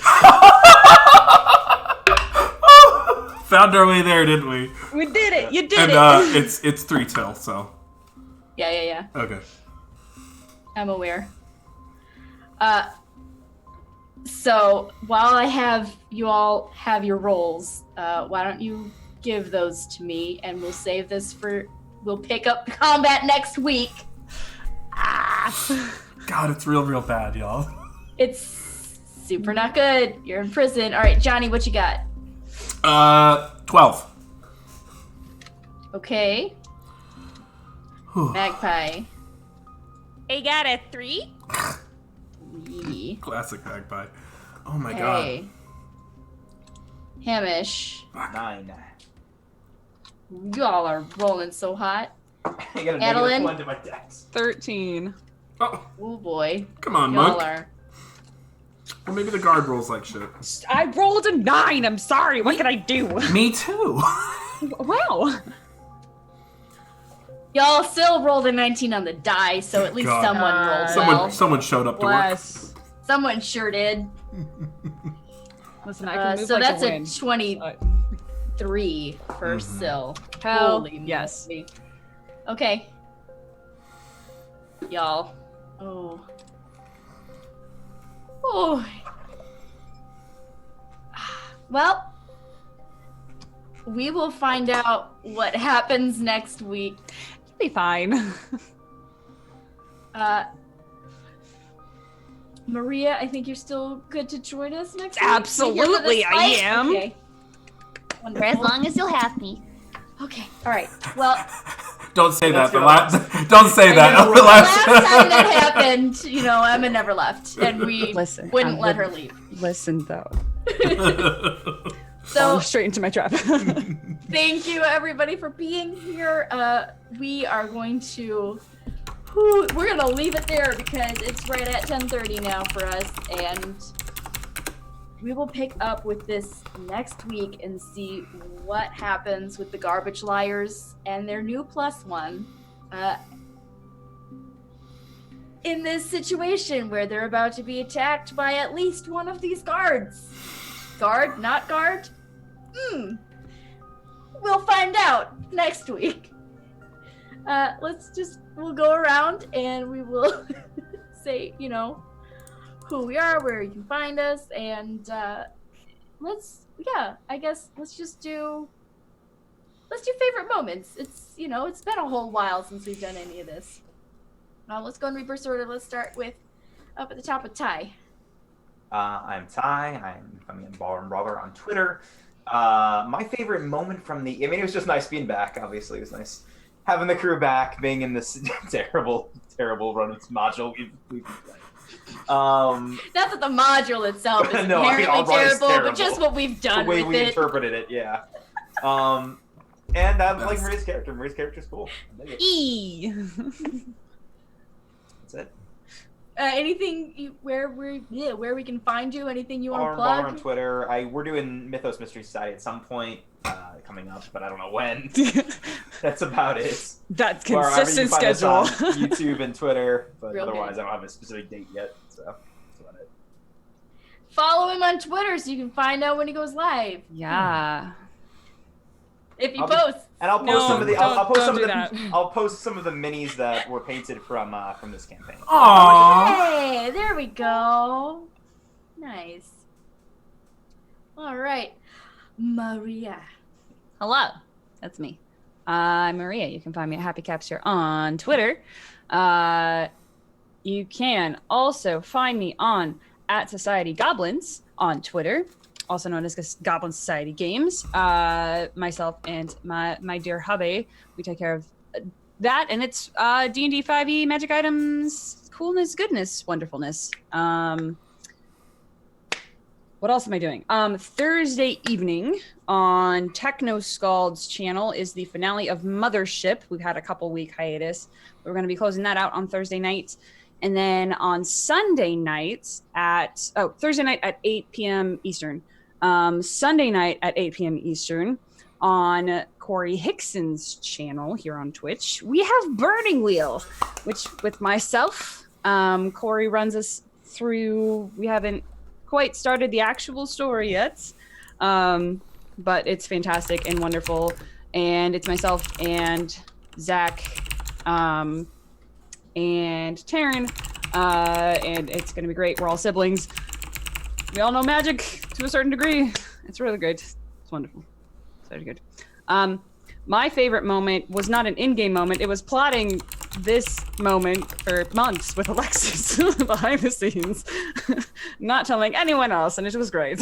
Found our way there, didn't we? We did it. You did And it. it's 3 till, so Yeah. okay. I'm aware. So while I have you all have your rolls, why don't you give those to me and we'll save this we'll pick up combat next week. God, it's real bad, y'all. It's super not good. You're in prison. All right, Johnny, what you got? 12. Okay. Magpie. I got a 3. 3. Classic Magpie. Oh my Okay. Hamish. 9. Y'all are rolling so hot. I got a Adeline? -1 to my dex. 13. god. Oh, Oh boy. come on, Y'all Monk. are. Or maybe the guard rolls like shit. I rolled a 9. I'm sorry. What can I do? Me too. Wow. Y'all still rolled a 19 on the die, so at least God. someone rolled well. Someone showed up to work. Bless. Someone sure did. Listen, I can move So like that's the a wind. 23 for Sil. Hell Holy yes. moly. Okay. Y'all. Oh. Oh. Well, we will find out what happens next week. It'll be fine. Maria, I think you're still good to join us next week. Absolutely, We here for this I fight? am. Okay. For as Wonderful. long as you'll have me. Okay. All right. Well, Don't say that. Let's The go. last. Don't say that. know. The last time that happened, Emma never left, and we Listen, wouldn't I let her would- leave. Listen, though. So Fall straight into my trap. thank you everybody for being here. We are going to we're gonna leave it there because it's right at 10:30 now for us, and we will pick up with this next week and see what happens with the garbage liars and their new +1 in this situation where they're about to be attacked by at least one of these guards. Guard, not guard? We'll find out next week. We'll go around and we will say, who we are, where you can find us, and let's just do favorite moments. It's been a whole while since we've done any of this. Let's go in reverse order. Let's start with up at the top with Ty. I'm Ty. I'm in Ballroom Brawler on Twitter. My favorite moment from the... I mean, it was just nice being back, obviously. It was nice having the crew back, being in this terrible run of module we've been playing. Not that the module itself is No, I mean, inherently our run is terrible, but just what we've done the way with we it. interpreted it, yeah. And I like Maria's character. Maria's character's cool. E. That's it. Anything where we can find you? Anything you want to Baller on plug? Twitter. We're doing Mythos Mystery Society at some point coming up, but I don't know when. That's about it. That Wherever consistent you can find us schedule. on YouTube and Twitter, but Real otherwise good. I don't have a specific date yet. So that's about it. Follow him on Twitter so you can find out when he goes live. Yeah. If he I'll be- posts. And I'll post No, some of the. I'll post don't some of do the. that. I'll post some of the minis that were painted from this campaign. Aww. Hey, there we go. Nice. All right, Maria. Hello, that's me. I'm Maria. You can find me at Happy Caps here on Twitter. You can also find me on @Society Goblins on Twitter, also known as Goblin Society Games. Myself and my dear hubby, we take care of that, and it's D&D 5e magic items, coolness, goodness, wonderfulness. What else am I doing? Thursday evening on Techno Scald's channel is the finale of Mothership. We've had a couple-week hiatus. We're going to be closing that out on Thursday night. And then on Sunday nights Thursday night at 8 p.m. Eastern. Sunday night at 8 p.m. Eastern on Corey Hickson's channel here on Twitch, we have Burning Wheel, which with myself, Corey runs us through. We haven't quite started the actual story yet, but it's fantastic and wonderful. And it's myself and Zach and Taryn, and it's going to be great. We're all siblings. We all know magic to a certain degree. It's really great. It's wonderful. It's very good. My favorite moment was not an in-game moment. It was plotting this moment for months with Alexis behind the scenes, not telling anyone else, and it was great.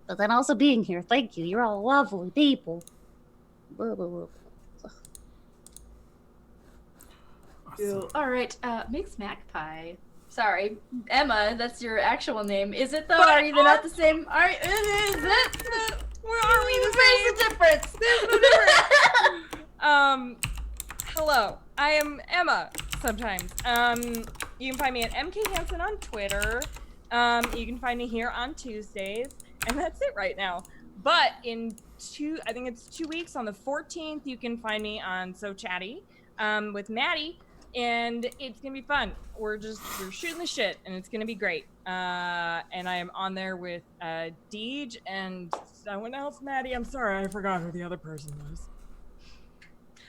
But then also being here. Thank you. You're all lovely people. All right, Mix Magpie. Sorry, Emma. That's your actual name. Is it though? But Are you not the same? Is it? Where are we the Where's same? the difference? Hello. I am Emma sometimes. You can find me at MK Hansen on Twitter. You can find me here on Tuesdays. And that's it right now. But in I think it's 2 weeks, on the 14th, you can find me on So Chatty with Maddie. And it's gonna be fun. We're shooting the shit, and it's gonna be great. And I am on there with Deej and someone else. Maddie, I'm sorry, I forgot who the other person was.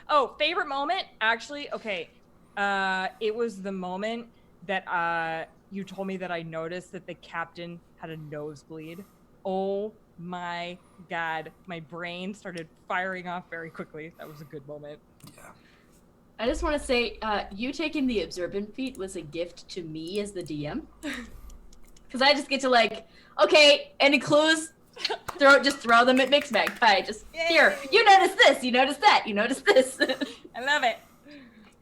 Oh, favorite moment? Actually, okay. It was the moment that you told me that I noticed that the captain had a nosebleed. Oh my god, my brain started firing off very quickly. That was a good moment. Yeah. I just want to say, you taking the observant feat was a gift to me as the DM. Because I just get to okay, any clues? Just throw them at Mix Magpie. Just, here, you notice this, you notice that, you notice this. I love it.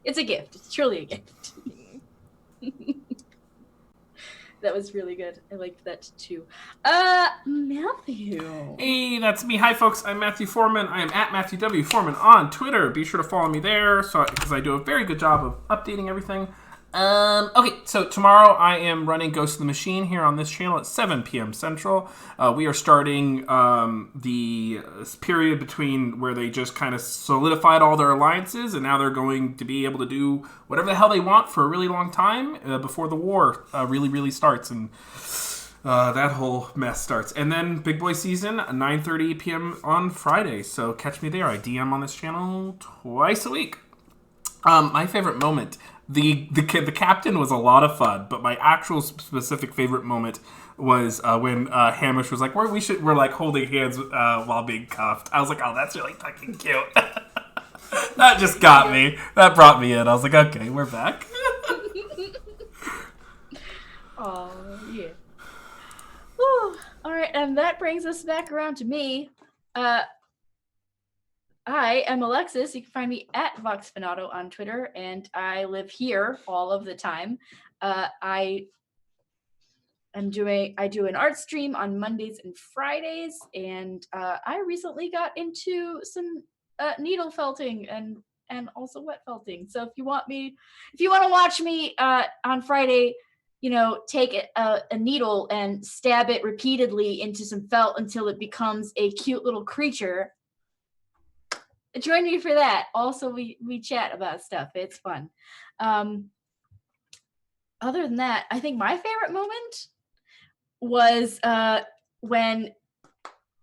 It's a gift. It's truly a gift. That was really good. I liked that too. Matthew. Hey, that's me. Hi, folks. I'm Matthew Foreman. I am at Matthew W. Foreman on Twitter. Be sure to follow me there because I do a very good job of updating everything. Okay, so tomorrow I am running Ghost of the Machine here on this channel at 7 p.m. Central. We are starting the period between where they just kind of solidified all their alliances, and now they're going to be able to do whatever the hell they want for a really long time before the war really starts, and that whole mess starts. And then Big Boy Season, 9:30 p.m. on Friday, so catch me there. I DM on this channel twice a week. My favorite moment... The captain was a lot of fun, but my actual specific favorite moment was when Hamish was like, we're like holding hands while being cuffed. I was like, oh, that's really fucking cute. That just got me. That brought me in. I was like, okay, we're back. Oh, yeah. Whew. All right, and that brings us back around to me. I am Alexis. You can find me at VoxFinato on Twitter, and I live here all of the time. I do an art stream on Mondays and Fridays, and I recently got into some needle felting and also wet felting. So if you want to watch me on Friday, take a needle and stab it repeatedly into some felt until it becomes a cute little creature. Join me for that. Also, we chat about stuff. It's fun. Other than that, I think my favorite moment was when,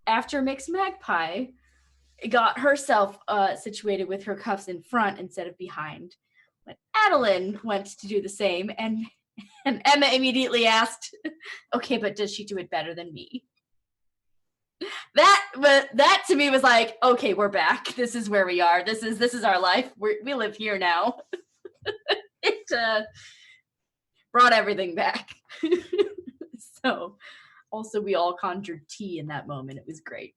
after Mixed Magpie got herself situated with her cuffs in front instead of behind, when Adeline went to do the same, and Emma immediately asked, "Okay, but does she do it better than me?" That to me was like, okay, we're back. This is where we are. This is our life. We live here now. It brought everything back. So, also we all conjured tea in that moment. It was great.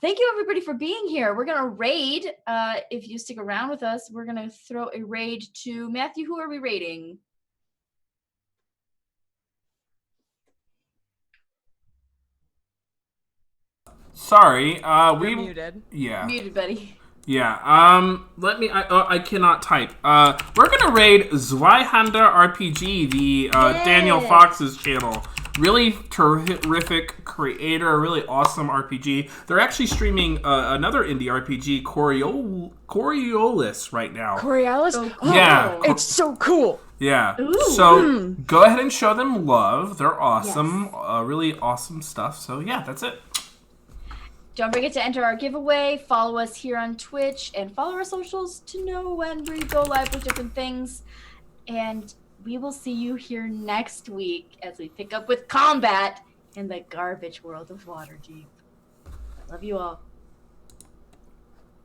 Thank you everybody for being here. We're gonna raid. If you stick around with us, we're gonna throw a raid to Matthew. Who are we raiding? Sorry, You're muted. Yeah. Muted, buddy. Yeah. Let me. I cannot type. We're gonna raid Zweihander RPG, the Daniel Fox's channel. Really terrific creator, really awesome RPG. They're actually streaming another indie RPG, Coriolis, right now. Coriolis? Oh, Yeah. It's so cool. Yeah. Ooh. So go ahead and show them love. They're awesome. Really awesome stuff. So yeah, that's it. Don't forget to enter our giveaway. Follow us here on Twitch and follow our socials to know when we go live with different things. And we will see you here next week as we pick up with combat in the garbage world of Waterdeep. I love you all.